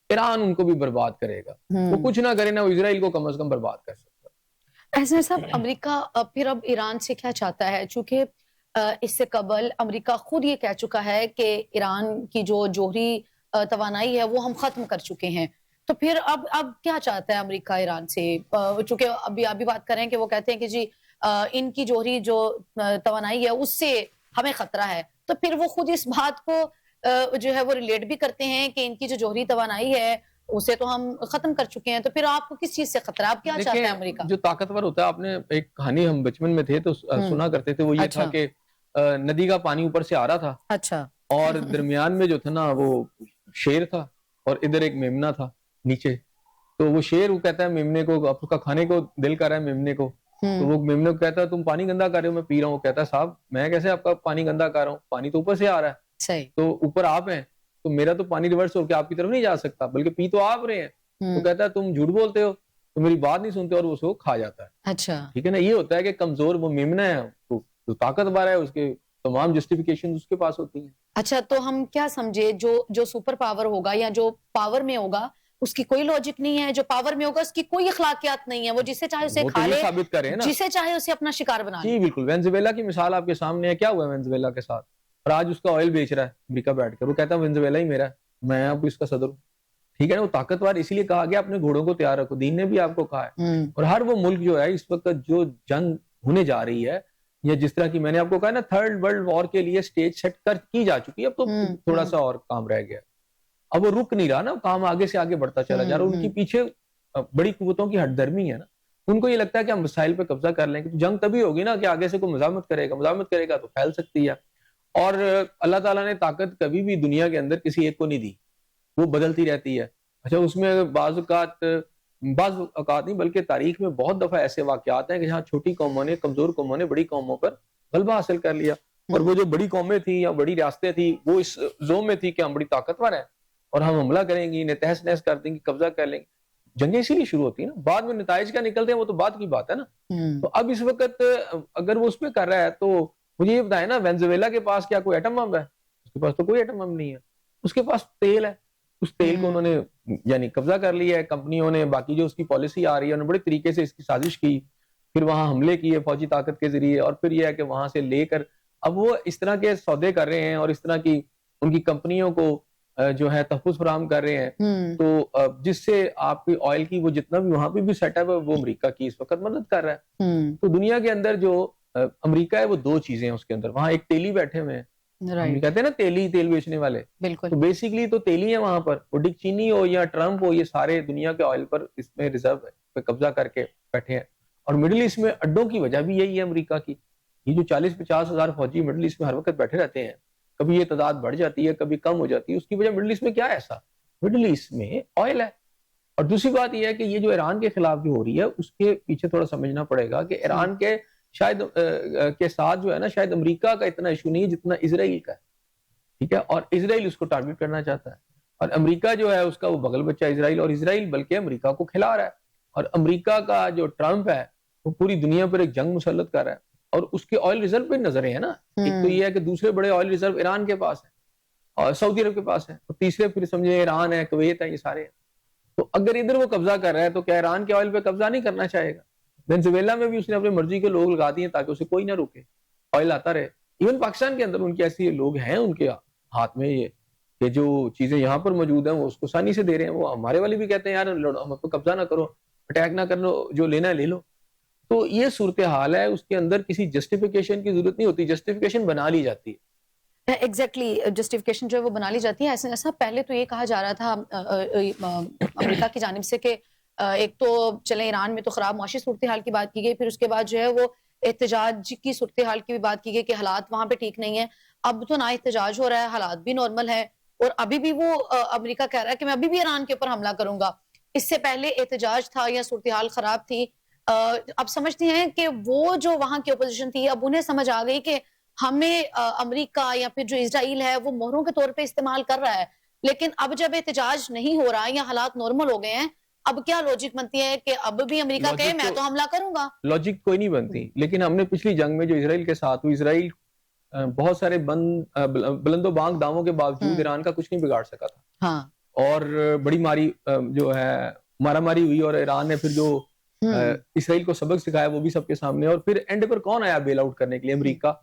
ایران ان کو بھی برباد کرے گا. وہ کچھ نہ کرے نہ, وہ اسرائیل کو کم از کم برباد کر سکتا. احسن صاحب, امریکہ پھر اب ایران سے کیا چاہتا ہے؟ چونکہ اس سے قبل امریکہ خود یہ کہہ چکا ہے کہ ایران کی جو جوہری توانائی ہے وہ ہم ختم کر چکے ہیں. تو پھر اب کیا چاہتا ہے امریکہ ایران سے؟ چونکہ ابھی آپ بھی بات کر رہے ہیں کہ وہ کہتے ہیں کہ جی ان کی جوہری جو توانائی ہے اس سے ہمیں خطرہ ہے. تو پھر وہ خود اس بات کو جو ہے وہ ریلیٹ بھی کرتے ہیں کہ ان کی جو جوہری توانائی ہے اسے تو ہم ختم کر چکے ہیں. تو پھر آپ کو کس چیز سے خطرہ, آپ کیا چاہتے ہیں امریکہ؟ جو طاقتور ہوتا ہے, آپ نے ایک کہانی ہم بچپن میں تھے تو سنا کرتے تھے, وہ یہ تھا کہ ندی کا پانی اوپر سے آ رہا تھا, اچھا, اور درمیان میں جو تھا نا وہ شیر تھا, اور ادھر ایک میمنہ تھا نیچے. تو وہ شیر, وہ کہتا ہے میمنے کو, آپ کا کھانے کو دل کر رہا ہے میمنے کو, تو وہ میمنے کو کہتا ہے تم پانی گندا کر رہے ہو, میں پی رہا ہوں. وہ کہتا ہے صاحب میں کیسے آپ کا پانی گندا کر رہا ہوں, پانی تو اوپر سے آ رہا ہے. صحیح, تو اوپر آپ ہیں تو میرا تو پانی ریورس ہو کے آپ کی طرف نہیں جا سکتا, بلکہ پی تو آپ رہے ہیں. تو کہتا ہے تم جھوٹ بولتے ہو, تو میری بات نہیں سنتے, اور وہ اس کو کھا جاتا ہے. اچھا, ٹھیک ہے نا. یہ ہوتا ہے کہ کمزور وہ میمنہ ہے, جو طاقتور ہے, اس کے تمام جسٹیفیکیشن اس کے پاس ہوتی ہیں. اچھا, تو ہم کیا سمجھے جو سپر پاور ہوگا یا جو پاور میں ہوگا اس کی کوئی لاجک نہیں ہے, جو پاور میں ہوگا اس کی کوئی اخلاقیات نہیں ہے, وہ جسے چاہے اسے کھا لے, ثابت کرے نا, جسے چاہے اسے اپنا شکار بنا لے. جی بالکل. وینزویلا کی مثال آپ کے سامنے ہے, کیا ہوا ہے وینزویلا کے ساتھ, اور آج اس کا آئل بیچ رہا ہے امریکہ بیٹھ کر. وہ کہتا ہے وینزویلا ہی میرا ہے, میں اب اس کا صدر ہوں. ٹھیک ہے نا. وہ طاقتور اس لیے کہا گیا اپنے گھوڑوں کو تیار رکھو, دین نے بھی آپ کو کہا ہے. اور ہر وہ ملک جو ہے اس وقت جو جنگ ہونے جا رہی ہے, یا جس طرح کی میں نے آپ کو کہا نا تھرڈ ورلڈ وار کے لیے سٹیج سیٹ کی جا چکی ہے, اب تو تھوڑا سا اور کام رہ گیا. اب وہ رک نہیں رہا نا, کام آگے سے آگے بڑھتا چلا جا رہا. ان کی پیچھے بڑی قوتوں کی ہٹ درمی ہے نا, ان کو یہ لگتا ہے کہ ہم وسائل پہ قبضہ کر لیں گے. تو جنگ تبھی ہوگی نا کہ آگے سے کوئی مزاحمت کرے گا تو پھیل سکتی ہے. اور اللہ تعالیٰ نے طاقت کبھی بھی دنیا کے اندر کسی ایک کو نہیں دی, وہ بدلتی رہتی ہے. اچھا, اس میں بعض اوقات نہیں بلکہ تاریخ میں بہت دفعہ ایسے واقعات ہیں کہ جہاں چھوٹی قوموں نے, کمزور قوموں نے بڑی قوموں پر غلبہ حاصل کر لیا. اور وہ جو بڑی قومیں تھیں یا بڑی ریاستیں تھیں, وہ اس زوم میں تھی کہ ہم بڑی طاقتور ہیں اور ہم حملہ کریں گی, انہیں تہس نہس کر دیں گے, قبضہ کر لیں گے. جنگیں اسی لیے شروع ہوتی ہیں نا, بعد میں نتائج کیا نکلتے ہیں وہ تو بعد کی بات ہے نا. تو اب اس وقت اگر وہ اس پہ کر رہا ہے تو مجھے یہ بتائیں نا, وینزویلا کے پاس کیا کوئی ایٹم بم ہے؟ اس کے پاس تو کوئی ایٹم بم نہیں ہے. اس کے پاس تیل ہے, اس تیل کو انہوں نے یعنی قبضہ کر لیا ہے کمپنیوں نے. باقی جو اس کی پالیسی آ رہی ہے, انہوں نے بڑے طریقے سے اس کی سازش کی, پھر وہاں حملے کیے فوجی طاقت کے ذریعے, اور پھر یہ ہے کہ وہاں سے لے کر اب وہ اس طرح کے سودے کر رہے ہیں, اور اس طرح کی ان کی کمپنیوں کو جو ہے تحفظ فراہم کر رہے ہیں. تو جس سے آپ کی آئل کی وہ جتنا بھی وہاں پہ بھی سیٹ اپ ہے وہ امریکہ کی اس وقت مدد کر رہا ہے. تو دنیا کے اندر جو امریکہ ہے وہ دو چیزیں ہیں اس کے اندر. وہاں ایک تیلی بیٹھے ہوئے ہیں, ہم کہتے ہیں نا تیل بیچنے والے, بالکل. تو بیسیکلی تو تیلی ہے وہاں پر. وہ ڈک چینی ہو یا ٹرمپ ہو, یہ سارے دنیا کے آئل پر اس میں ریزرو پہ قبضہ کر کے بیٹھے ہیں. اور مڈل ایسٹ میں اڈوں کی وجہ بھی یہی ہے امریکہ کی. یہ جو 40-50 ہزار فوجی مڈل ایسٹ میں ہر وقت بیٹھے رہتے ہیں, کبھی یہ تعداد بڑھ جاتی ہے کبھی کم ہو جاتی ہے. اس کی وجہ مڈل ایسٹ میں کیا ہے ایسا؟ مڈل ایسٹ میں آئل ہے. اور دوسری بات یہ ہے کہ یہ جو ایران کے خلاف جو ہو رہی ہے اس کے پیچھے تھوڑا سمجھنا پڑے گا کہ ایران کے شاید کے ساتھ جو ہے نا شاید امریکہ کا اتنا ایشو نہیں ہے جتنا اسرائیل کا ہے, ٹھیک ہے, اور اسرائیل اس کو ٹارگٹ کرنا چاہتا ہے, اور امریکہ جو ہے اس کا وہ بغل بچہ اسرائیل, اور اسرائیل بلکہ امریکہ کو کھلا رہا ہے, اور امریکہ کا جو ٹرمپ ہے وہ پوری دنیا پر ایک جنگ مسلط کر رہا ہے, اور اس کے آئل ریزرو پہ نظریں ہیں نا. ایک تو یہ ہے کہ دوسرے بڑے آئل ریزرو ایران کے پاس ہیں اور سعودی عرب کے پاس ہیں, اور تیسرے پھر سمجھے ایران ہے, کویت ہے, یہ سارے ہیں. تو اگر ادھر وہ قبضہ کر رہا ہے تو کیا ایران کے آئل پہ قبضہ نہیں کرنا چاہے گا؟ وینزویلا میں بھی اس نے اپنی مرضی کے لوگ لگا دیے تاکہ اسے کوئی نہ روکے, آئل آتا رہے. ایون پاکستان کے اندر ان کے ایسے لوگ ہیں ان کے ہاتھ میں یہ کہ جو چیزیں یہاں پر موجود ہیں وہ اس کو آسانی سے دے رہے ہیں. وہ ہمارے والے بھی کہتے ہیں یار ہم کو قبضہ نہ کرو, اٹیک نہ کرو, جو لینا ہے لے لو. تو یہ صورتحال ہے, اس کے اندر کسی جسٹیفیکیشن کی ضرورت نہیں ہوتی, جسٹیفیکیشن بنا لی جاتی ہے. ایگزیکٹلی جسٹیفیکیشن جو ہے وہ بنا لی جاتی ہے. ایسا پہلے تو یہ کہا جا رہا تھا امریکہ کی جانب سے کہ ایک تو چلیں ایران میں تو خراب معاشی صورتحال کی بات کی گئی, پھر اس کے بعد جو ہے وہ احتجاج کی صورتحال کی بھی بات کی گئی کہ حالات وہاں پہ ٹھیک نہیں ہیں. اب تو نہ احتجاج ہو رہا ہے, حالات بھی نارمل ہے, اور ابھی بھی وہ امریکہ کہہ رہا ہے کہ میں ابھی بھی ایران کے اوپر حملہ کروں گا. اس سے پہلے احتجاج تھا یا صورتحال خراب تھی. اب سمجھتے ہیں کہ وہ جو وہاں کی اپوزیشن تھی اب انہیں سمجھ آ گئی کہ ہمیں امریکہ یا پھر جو اسرائیل ہے وہ مہروں کے طور پہ استعمال کر رہا ہے. لیکن اب جب احتجاج نہیں ہو رہا یا حالات نارمل ہو گئے ہیں, اب کیا لاجک بنتی ہے کہ اب بھی امریکہ کہے میں تو حملہ کروں گا؟ لاجک کوئی نہیں بنتی. لیکن ہم نے پچھلی جنگ میں جو اسرائیل کے ساتھ ہوئی, اسرائیل بہت سارے بلند و بانگ دعووں کے باوجود ایران کا کچھ نہیں بگاڑ سکا تھا, اور بڑی ماری جو ہے مارا ماری ہوئی, اور ایران نے پھر جو اسرائیل کو سبق سکھایا وہ بھی سب کے سامنے. اور پھر اینڈ پر کون آیا بیل آؤٹ کرنے کے لیے؟ امریکہ,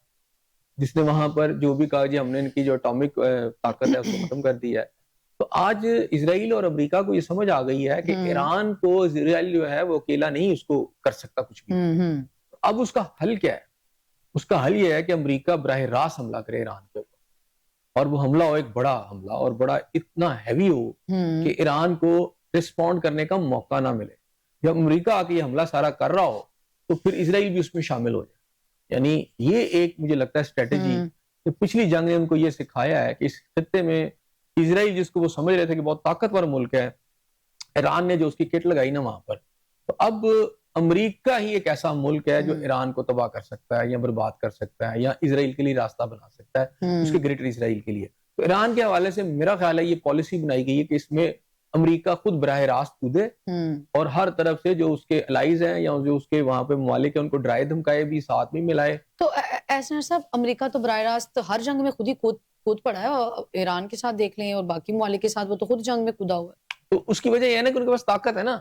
جس نے وہاں پر جو بھی کہا جی ہم نے ان کی جو اٹامک طاقت ہے اس کو ختم کر دیا ہے. تو آج اسرائیل اور امریکہ کو یہ سمجھ آ گئی ہے کہ ایران کو اسرائیل جو ہے وہ اکیلا نہیں اس کو کر سکتا کچھ بھی. اب اس کا حل کیا ہے؟ اس کا حل یہ ہے کہ امریکہ براہ راست حملہ کرے ایران کے اوپر, اور وہ حملہ ہو ایک بڑا حملہ, اور بڑا اتنا ہیوی ہو کہ ایران کو رسپونڈ کرنے کا موقع نہ ملے. جب امریکہ آ کے یہ حملہ سارا کر رہا ہو تو پھر اسرائیل بھی اس میں شامل ہو جائے. یعنی یہ ایک مجھے لگتا ہے اسٹریٹجی کہ پچھلی جنگ نے ان کو یہ سکھایا ہے کہ اس خطے میں اسرائیل, جس کو وہ سمجھ رہے تھے کہ بہت طاقتور ملک ہے, ایران نے جو اس کی کٹ لگائی نا وہاں پر, تو اب امریکہ ہی ایک ایسا ملک ہے جو ایران کو تباہ کر سکتا ہے یا برباد کر سکتا ہے یا اسرائیل کے لیے راستہ بنا سکتا ہے, اس کے گریٹر اسرائیل کے لیے. تو ایران کے حوالے سے میرا خیال ہے یہ پالیسی بنائی گئی ہے کہ اس میں امریکہ خود براہ راست کودے, اور ہر طرف سے جو اس کے الائز ہیں یا جو اس کے وہاں پہ ممالک ہیں ان کو ڈرائے دھمکائے بھی ساتھ میں ملائے. تو ایسا صاحب امریکہ تو براہ راست ہر جنگ میں خود ہی کود پڑا ہے, اور ایران کے ساتھ دیکھ لیں اور باقی ممالک کے ساتھ وہ تو خود جنگ میں کودا ہوا ہے. تو اس کی وجہ یہ ہے نا کہ ان کے پاس طاقت ہے نا.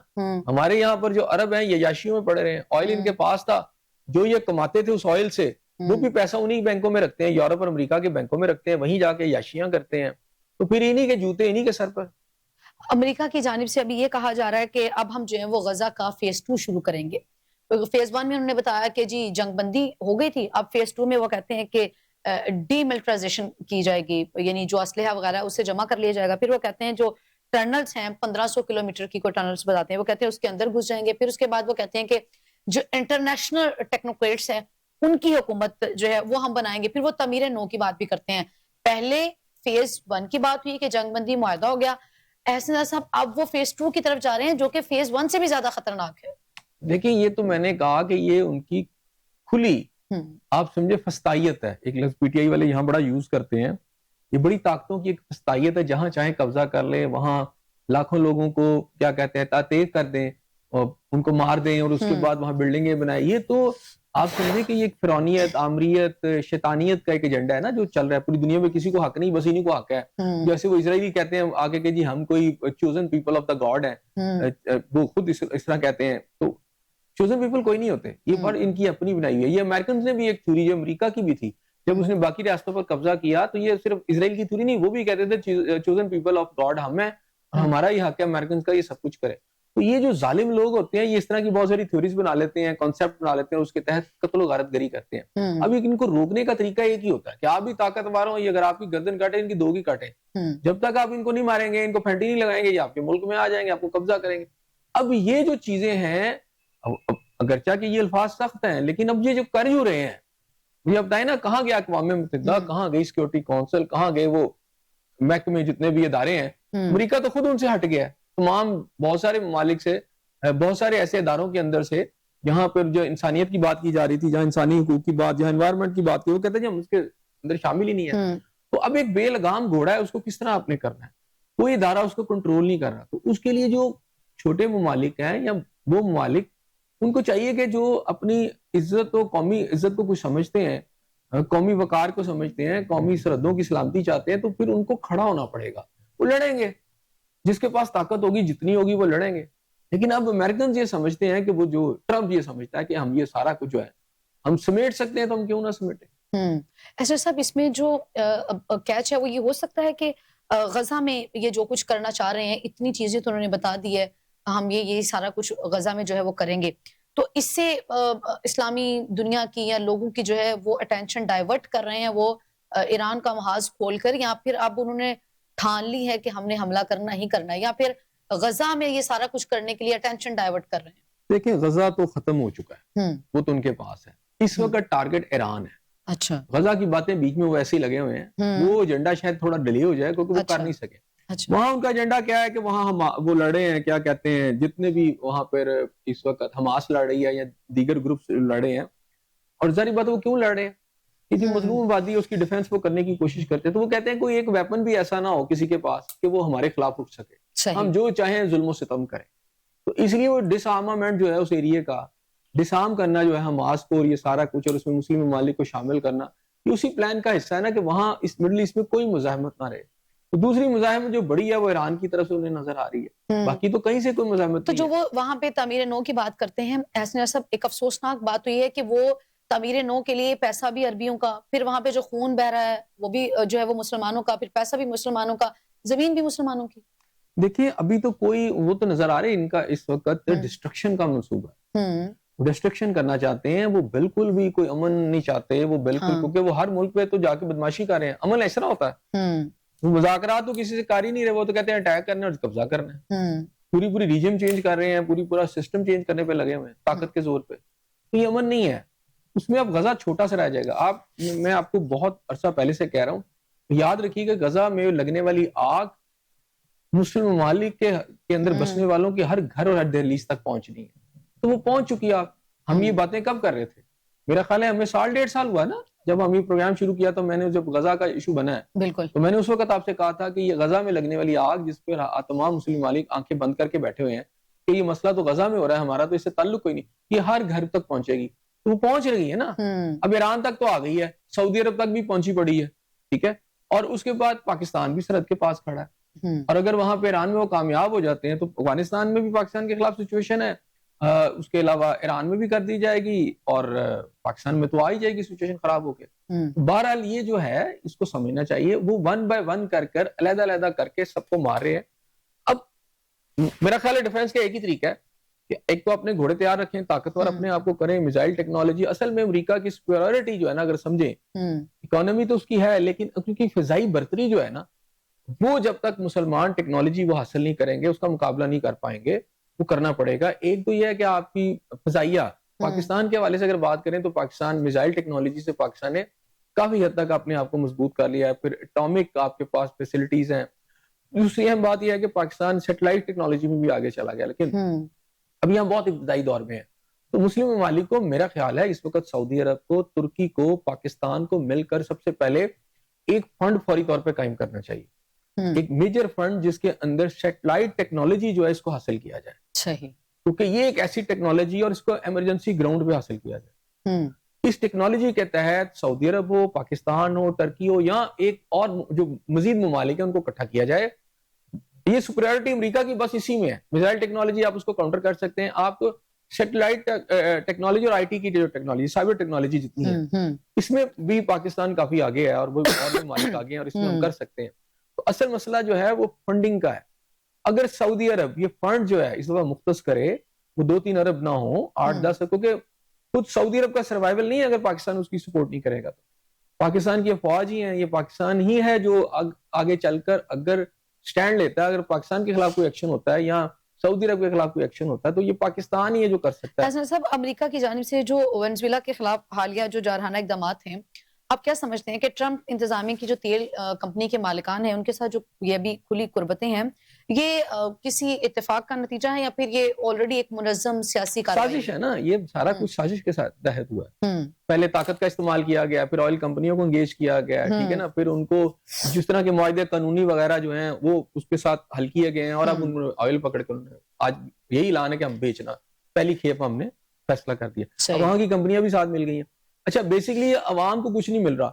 ہمارے یہاں پر جو عرب ہیں یہ یاشیوں میں پڑے رہے ہیں, آئل ان کے پاس تھا, جو یہ کماتے تھے اس آئل سے وہ بھی پیسہ انہی بینکوں میں رکھتے ہیں, یورپ اور امریکہ کے بینکوں میں رکھتے ہیں, وہیں جا کے یاشیاں کرتے ہیں. تو پھر انہی کے جوتے انہی کے سر پر. امریکہ کی جانب سے ابھی یہ کہا جا رہا ہے کہ اب ہم جو ہیں وہ غزہ کا فیز 2 شروع کریں گے. فیز 1 میں انہوں نے بتایا کہ جی جنگ بندی ہو گئی تھی, اب فیز 2 میں وہ کہتے ہیں کہ ڈی ملٹرائزیشن کی جائے گی, یعنی جو اسلحہ وغیرہ اسے جمع کر لیا جائے گا. پھر وہ کہتے ہیں جو ٹنلز ہیں 1500 کلومیٹر کی کوئی ٹنلز بتاتے ہیں, وہ کہتے ہیں اس کے اندر گھس جائیں گے. پھر اس کے بعد وہ کہتے ہیں کہ جو انٹرنیشنل ٹیکنوکریٹس ہیں ان کی حکومت جو ہے وہ ہم بنائیں گے. پھر وہ تعمیر نو کی بات بھی کرتے ہیں. پہلے فیز 1 کی بات ہوئی کہ جنگ بندی معاہدہ ہو گیا, احسن صاحب اب وہ فیز 2 کی طرف جا رہے ہیں جو کہ فیز 1 سے بھی زیادہ خطرناک ہے. دیکھیں یہ تو میں نے کہا کہ یہ ان کی کھلی آپ سمجھے فستائیت ہے. ایک لفظ پی ٹی آئی والے یہاں بڑا یوز کرتے ہیں, یہ بڑی طاقتوں کی ایک فستائیت ہے, جہاں چاہیں قبضہ کر لیں, وہاں لاکھوں لوگوں کو کیا کہتے ہیں تعطیل کر دیں اور ان کو مار دیں, اور اس کے بعد وہاں بلڈنگیں بنائیں. یہ تو آپ سمجھیں کہ یہ ایک فرعونیت, آمریت, شیطانیت کا ایک ایجنڈا ہے نا جو چل رہا ہے پوری دنیا میں. کسی کو حق نہیں, بس انہیں کو حق ہے. جیسے وہ اسرائیلی کہتے ہیں آگے کہ جی ہم کوئی chosen people of the God ہیں, وہ خود اس طرح کہتے ہیں. تو چوزن پیپل کوئی نہیں ہوتے, یہ بڑھ ان کی اپنی بنائی ہوئی ہے. یہ امریکنز نے بھی ایک تھیوری, جو امریکہ کی بھی تھی, جب اس نے باقی ریاستوں پر قبضہ کیا تو یہ صرف اسرائیل کی تھیوری نہیں, وہ بھی کہتے تھے چوزن پیپل آف گاڈ ہم ہیں اور ہمارا یہ حق ہے امریکنز کا, یہ سب کچھ کرے. تو یہ جو ظالم لوگ ہوتے ہیں یہ اس طرح کی بہت ساری تھیوریز بنا لیتے ہیں, کانسیپٹ بنا لیتے ہیں, اس کے تحت قتل و غارت گری کرتے ہیں. اب ان کو روکنے کا طریقہ ایک ہی ہوتا ہے کہ آپ بھی طاقتور ہوں, یہ اگر آپ کی گردن کاٹے ان کی دو کی کاٹے. جب تک آپ ان کو نہیں ماریں گے, ان کو پھینٹی نہیں لگائیں گے, یہ آپ کے ملک میں آ جائیں گے, آپ کو قبضہ کریں گے. اب یہ جو چیزیں ہیں, اگرچہ کہ یہ الفاظ سخت ہیں, لیکن اب یہ جو کر جو رہے ہیں, یہ اب بتائیں نا کہاں گیا اقوام متحدہ, کہاں گئی سیکورٹی کونسل, کہاں گئے وہ محکمے جتنے بھی ادارے ہیں. امریکہ تو خود ان سے ہٹ گیا ہے. تمام بہت سارے ممالک سے, بہت سارے ایسے اداروں کے اندر سے یہاں پر جو انسانیت کی بات کی جا رہی تھی, جہاں انسانی حقوق کی بات, جہاں انوائرمنٹ کی بات کی, وہ کہتے ہیں جی ہم اس کے اندر شامل ہی نہیں ہے. تو اب ایک بے لگام گھوڑا ہے, اس کو کس طرح آپ نے کرنا ہے, کوئی ادارہ اس کو کنٹرول نہیں کر رہا. تو اس کے لیے جو چھوٹے ممالک ہیں یا وہ ممالک, ان کو چاہیے کہ جو اپنی عزت و قومی عزت کو کچھ سمجھتے ہیں, قومی وقار کو سمجھتے ہیں, قومی سرحدوں کی سلامتی چاہتے ہیں, تو پھر ان کو کھڑا ہونا پڑے گا. وہ لڑیں گے, جس کے پاس طاقت ہوگی جتنی ہوگی وہ لڑیں گے. لیکن اب امریکنز یہ سمجھتے ہیں کہ وہ جو ٹرمپ یہ سمجھتا ہے کہ ہم یہ سارا کچھ جو ہے ہم سمیٹ سکتے ہیں, تو ہم کیوں نہ سمیٹیں. ایسر صاحب, اس میں جو کیچ ہے وہ یہ ہو سکتا ہے کہ غزہ میں یہ جو کچھ کرنا چاہ رہے ہیں, اتنی چیزیں تو انہوں نے بتا دی ہے, ہم یہ سارا کچھ غزہ میں جو ہے وہ کریں گے, تو اس سے اسلامی دنیا کی یا لوگوں کی جو ہے وہ اٹینشن ڈائیورٹ کر رہے ہیں وہ ایران کا محاذ کھول کر, یا پھر اب انہوں نے ٹھان لی ہے کہ ہم نے حملہ کرنا ہی کرنا ہے, یا پھر غزہ میں یہ سارا کچھ کرنے کے لیے اٹینشن ڈائیورٹ کر رہے ہیں؟ دیکھیں, غزہ تو ختم ہو چکا ہے, وہ تو ان کے پاس ہے. اس وقت ٹارگٹ ایران ہے. اچھا, غزہ کی باتیں بیچ میں وہ ایسے ہی لگے ہوئے ہیں, وہ ایجنڈا شاید تھوڑا ڈیلے ہو جائے کیونکہ وہ کر نہیں سکے. وہاں ان کا ایجنڈا کیا ہے کہ وہاں وہ لڑے ہیں, کیا کہتے ہیں, جتنے بھی وہاں پر اس وقت حماس لڑ رہی ہے یا دیگر گروپس لڑے ہیں, اور ظاہر بات وہ کیوں لڑ رہے ہیں, کسی مظلوم آبادی اس کی ڈیفنس وہ کرنے کی کوشش کرتے ہیں. تو وہ کہتے ہیں کوئی ایک ویپن بھی ایسا نہ ہو کسی کے پاس کہ وہ ہمارے خلاف اٹھ سکے, ہم جو چاہیں ظلم و ستم کریں. تو اس لیے وہ ڈس آرمامنٹ جو ہے اس ایریے کا ڈسارم کرنا جو ہے حماس کو, اور یہ سارا کچھ, اور اس میں مسلم ممالک کو شامل کرنا, یہ اسی پلان کا حصہ ہے نا, کہ وہاں اس مڈل ایسٹ میں کوئی مزاحمت نہ رہے. تو دوسری مزاحمت جو بڑی ہے وہ ایران کی طرف سے انہیں نظر آ رہی ہے, باقی تو کہیں سے کوئی مزاحمت تو نہیں جو ہے. وہ وہاں پہ تعمیر نو کی بات کرتے ہیں, ایسا سب ایک افسوسناک بات تو یہ ہے کہ وہ تعمیر نو کے لیے پیسہ بھی عربیوں کا, پھر وہاں پہ جو خون بہ رہا ہے وہ بھی جو ہے وہ مسلمانوں کا, پھر پیسہ بھی مسلمانوں کا, زمین بھی مسلمانوں کی. دیکھیے ابھی تو کوئی وہ تو نظر آ رہے ہیں ان کا اس وقت ڈسٹرکشن کا منصوبہ ہے, ڈسٹرکشن کرنا چاہتے ہیں. وہ بالکل بھی کوئی امن نہیں چاہتے, وہ بالکل, کیونکہ وہ ہر ملک پہ تو جا کے بدماشی کر رہے ہیں. امن ایسا ہوتا ہے, مذاکرات تو کسی سے کر ہی نہیں رہے, وہ تو کہتے ہیں اٹیک کرنا اور قبضہ کرنا ہے, پوری ریجن چینج کر رہے ہیں, پورا سسٹم چینج کرنے پہ لگے ہوئے ہیں طاقت کے زور پہ. تو یہ امن نہیں ہے. اس میں اب غزہ چھوٹا سا رہ جائے گا. میں آپ کو بہت عرصہ پہلے سے کہہ رہا ہوں, یاد رکھیے کہ غزہ میں لگنے والی آگ مسلم ممالک کے اندر بسنے والوں کے ہر گھر اور ہر دہلیز تک پہنچنی ہے. تو وہ پہنچ چکی ہے. ہم یہ باتیں کب کر رہے تھے؟ میرا خیال ہے ہمیں 1.5 سال ہوا نا جب ہم یہ پروگرام شروع کیا. تو میں نے جب غزہ کا ایشو بنا ہے, بالکل, تو میں نے اس وقت آپ سے کہا تھا کہ یہ غزہ میں لگنے والی آگ, جس پہ تمام مسلم ممالک آنکھیں بند کر کے بیٹھے ہوئے ہیں کہ یہ مسئلہ تو غزہ میں ہو رہا ہے, ہمارا تو اس سے تعلق کوئی نہیں, یہ ہر گھر تک پہنچے گی. تو وہ پہنچ رہی ہے نا. اب ایران تک تو آ گئی ہے, سعودی عرب تک بھی پہنچی پڑی ہے, ٹھیک ہے, اور اس کے بعد پاکستان بھی سرحد کے پاس کھڑا ہے. اور اگر وہاں پہ ایران میں وہ کامیاب ہو جاتے ہیں تو افغانستان میں بھی پاکستان کے خلاف سچویشن ہے, اس کے علاوہ ایران میں بھی کر دی جائے گی, اور پاکستان میں تو آ ہی جائے گی سچویشن خراب ہو کے. بہرحال یہ جو ہے اس کو سمجھنا چاہیے, وہ 1 by 1 کر علیحدہ علیحدہ کر کے سب کو مار رہے ہیں. اب میرا خیال ہے ڈیفنس کا ایک ہی طریقہ ہے کہ ایک تو اپنے گھوڑے تیار رکھیں, طاقتور اپنے آپ کو کریں, میزائل ٹیکنالوجی. اصل میں امریکہ کی سپیریورٹی جو ہے نا, اگر سمجھیں, اکانومی تو اس کی ہے, لیکن کیونکہ فضائی برتری جو ہے نا, وہ جب تک مسلمان ٹیکنالوجی وہ حاصل نہیں کریں گے, اس کا مقابلہ نہیں کر پائیں گے. وہ کرنا پڑے گا. ایک تو یہ ہے کہ آپ کی فضائیہ, پاکستان کے حوالے سے اگر بات کریں تو پاکستان میزائل ٹیکنالوجی سے پاکستان نے کافی حد تک اپنے آپ کو مضبوط کر لیا ہے. پھر اٹامک آپ کے پاس فیسلٹیز ہیں. دوسری اہم بات یہ ہے کہ پاکستان سیٹلائٹ ٹیکنالوجی میں بھی آگے چلا گیا, لیکن ابھی ہم بہت ابتدائی دور میں ہیں. تو مسلم ممالک کو میرا خیال ہے اس وقت سعودی عرب کو, ترکی کو, پاکستان کو مل کر سب سے پہلے ایک فنڈ فوری طور پہ قائم کرنا چاہیے, ایک میجر فنڈ جس کے اندر سیٹلائٹ ٹیکنالوجی جو ہے اس کو حاصل کیا جائے. صحیح, کیونکہ یہ ایک ایسی ٹیکنالوجی اور اس کو ایمرجنسی گراؤنڈ پہ حاصل کیا جائے. اس ٹیکنالوجی کے تحت سعودی عرب ہو, پاکستان ہو, ٹرکی ہو, یا ایک اور جو مزید ممالک ہیں ان کو اکٹھا کیا جائے. یہ سپریورٹی امریکہ کی بس اسی میں ہے. میزائل ٹیکنالوجی آپ اس کو کاؤنٹر کر سکتے ہیں, آپ سیٹلائٹ ٹیکنالوجی اور آئی ٹی کی جو ٹیکنالوجی, سائبر ٹیکنالوجی جتنی ہے, اس میں بھی پاکستان کافی آگے ہے, اور وہ اور ممالک آگے ہیں, اور اس میں ہم کر سکتے ہیں. تو اصل مسئلہ جو ہے وہ فنڈنگ کا ہے. اگر سعودی عرب یہ فنڈ جو ہے اس دفعہ مختص کرے, وہ 2-3 ارب نہ ہو, 8-10, کیونکہ خود سعودی عرب کا سروائیول نہیں ہے اگر پاکستان اس کی سپورٹ نہیں کرے گا. تو پاکستان کی فوج ہی ہیں, یہ پاکستان ہی ہے جو آگے چل کر اگر سٹینڈ لیتا ہے, اگر پاکستان کے خلاف کوئی ایکشن ہوتا ہے یا سعودی عرب کے خلاف کوئی ایکشن ہوتا ہے, تو یہ پاکستان ہی ہے جو کر سکتا ہے. حسن صاحب, امریکہ کی جانب سے جو وینزویلا کے خلاف حالیہ جو جارحانہ اقدامات ہیں, آپ کیا سمجھتے ہیں کہ ٹرمپ انتظامیہ کی جو تیل کمپنی کے مالکان ہیں ان کے ساتھ جو یہ بھی کھلی قربتیں ہیں, یہ کسی اتفاق کا نتیجہ ہے یا پھر یہ آلریڈی ایک منظم سیاسی سازش ہے نا؟ یہ سارا کچھ سازش کے ساتھ تحت ہوا ہے. پہلے طاقت کا استعمال کیا گیا, پھر آئل کمپنیوں کو انگیج کیا گیا, ٹھیک ہے نا, پھر ان کو جس طرح کے معاہدے قانونی وغیرہ جو ہیں وہ اس کے ساتھ حل کیے گئے ہیں, اور اب ان آئل پکڑ کے آج یہی اعلان ہے کہ ہم بیچنا, پہلی کھیپ ہم نے فیصلہ کر دیا. اب وہاں کی کمپنیاں بھی ساتھ مل گئی ہیں. اچھا, بیسیکلی عوام کو کچھ نہیں مل رہا,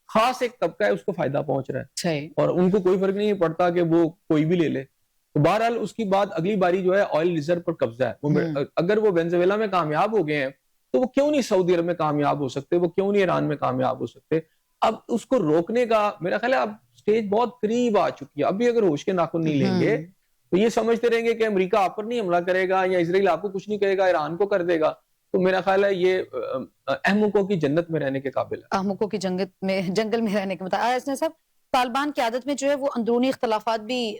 خاص ایک طبقہ ہے اس کو فائدہ پہنچ رہا ہے, اور ان کو کوئی فرق نہیں پڑتا کہ وہ کوئی بھی لے لے. تو بہرحال اس کی بعد اگلی باری جو ہے آئل ریزرو پر قبضہ ہے. اگر وہ وینزویلا میں کامیاب ہو گئے ہیں تو وہ کیوں نہیں سعودی عرب میں کامیاب ہو سکتے, وہ کیوں نہیں ایران میں کامیاب ہو سکتے؟ اب اس کو روکنے کا میرا خیال ہے اب سٹیج بہت قریب آ چکی ہے. اب بھی اگر ہوش کے ناخن نہیں لیں گے تو یہ سمجھتے رہیں گے کہ امریکہ آپ پر نہیں حملہ کرے گا, یا اسرائیل آپ کو کچھ نہیں کہے گا, ایران کو کر دے گا, تو میرا خیال ہے یہ احمقوں کی جنت میں رہنے کے قابل ہے. احمقوں کی جنگل میں رہنے کے مطابق. حسن صاحب, طالبان قیادت میں جو ہے وہ اندرونی اختلافات بھی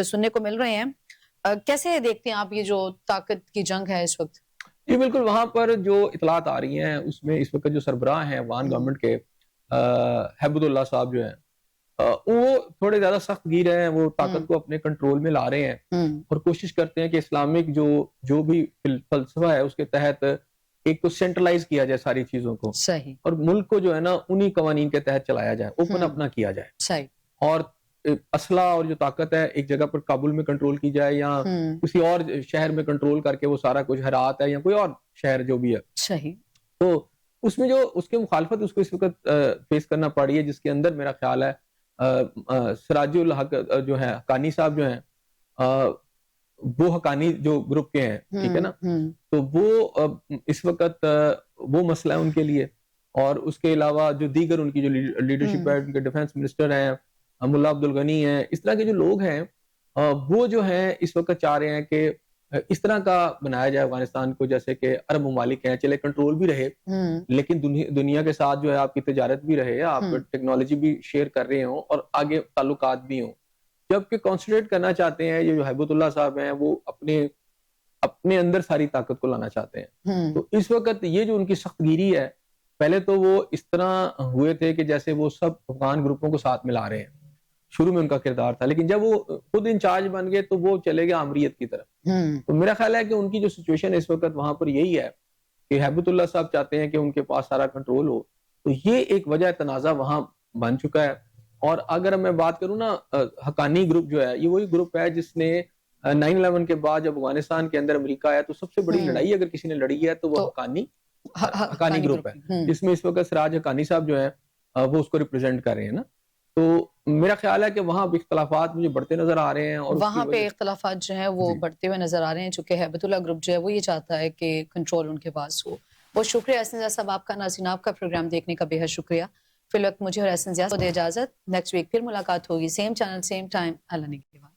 سننے کو مل رہے ہیں, کیسے دیکھتے ہیں آپ یہ جو طاقت کی جنگ ہے اس وقت؟ جی بالکل, وہاں پر جو اطلاعات آ رہی ہیں اس میں اس وقت جو سربراہ ہیں افغان گورنمنٹ کے ہیبت اللہ صاحب جو ہیں وہ تھوڑے زیادہ سخت گیر ہیں. وہ طاقت کو اپنے کنٹرول میں لا رہے ہیں اور کوشش کرتے ہیں کہ اسلامک جو بھی فلسفہ ہے اس کے تحت ایک تو سینٹرلائز کیا جائے ساری چیزوں کو, صحیح, اور ملک کو جو ہے نا انہی قوانین کے تحت چلایا جائے, اوپن اپنا کیا جائے, صحیح, اور اسلحہ اور جو طاقت ہے ایک جگہ پر کابل میں کنٹرول کی جائے, یا کسی اور شہر میں کنٹرول کر کے وہ سارا کچھ ہرات ہے یا کوئی اور شہر جو بھی ہے. صحیح. تو اس میں جو اس کے مخالفت اس کو اس وقت فیس کرنا پڑی ہے, جس کے اندر میرا خیال ہے سراج الحق جو ہے حقانی صاحب جو ہیں وہ حقانی جو گروپ کے ہیں, ٹھیک ہے نا, تو وہ اس وقت وہ مسئلہ ہے ان کے لیے. اور اس کے علاوہ جو دیگر ان کی جو لیڈرشپ ہے, ان کے ڈیفنس منسٹر ہیں ملا عبدالغنی ہیں, اس طرح کے جو لوگ ہیں وہ جو ہیں اس وقت چاہ رہے ہیں کہ اس طرح کا بنایا جائے افغانستان کو جیسے کہ عرب ممالک ہیں, چلے کنٹرول بھی رہے لیکن دنیا کے ساتھ جو ہے آپ کی تجارت بھی رہے, آپ ٹیکنالوجی بھی شیئر کر رہے ہوں اور آگے تعلقات بھی ہوں. جبکہ کانسنٹریٹ کرنا چاہتے ہیں یہ جو ہیبت اللہ صاحب ہیں وہ اپنے اندر ساری طاقت کو لانا چاہتے ہیں. تو اس وقت یہ جو ان کی سخت گیری ہے, پہلے تو وہ اس طرح ہوئے تھے کہ جیسے وہ سب افغان گروپوں کو ساتھ ملا رہے ہیں, شروع میں ان کا کردار تھا, لیکن جب وہ خود انچارج بن گئے تو وہ چلے گئے آمریت کی طرف. تو میرا خیال ہے کہ ان کی جو سچویشن اس وقت وہاں پر یہی ہے کہ ہیبت اللہ صاحب چاہتے ہیں کہ ان کے پاس سارا کنٹرول ہو, تو یہ ایک وجہ تنازع وہاں بن چکا ہے. اور اگر میں بات کروں نا, حقانی گروپ جو ہے یہ وہی گروپ ہے جس نے 9/11 کے بعد جب افغانستان کے اندر امریکہ آیا تو سب سے بڑی لڑائی اگر کسی نے لڑی ہے تو وہ حقانی گروپ ہے, جس میں اس وقت سراج حقانی صاحب جو ہیں وہ اس کو ریپرزینٹ کر رہے ہیں نا. تو میرا خیال ہے کہ وہاں بھی اختلافات مجھے بڑھتے نظر آ رہے ہیں, اور وہاں پہ اختلافات جو ہیں وہ بڑھتے ہوئے نظر آ رہے ہیں, چونکہ ہیبت اللہ گروپ جو ہے وہ یہ چاہتا ہے کہ کنٹرول ان کے پاس ہو. بہت شکریہ احسن زیاد صاحب آپ کا. ناظرین آپ کا پروگرام دیکھنے کا بے حد شکریہ. فی الوقت مجھے اور احسن زیاد کو دے اجازت, نیکسٹ ویک پھر ملاقات ہوگی, سیم چینل سیم ٹائم. اللہ نگہبان.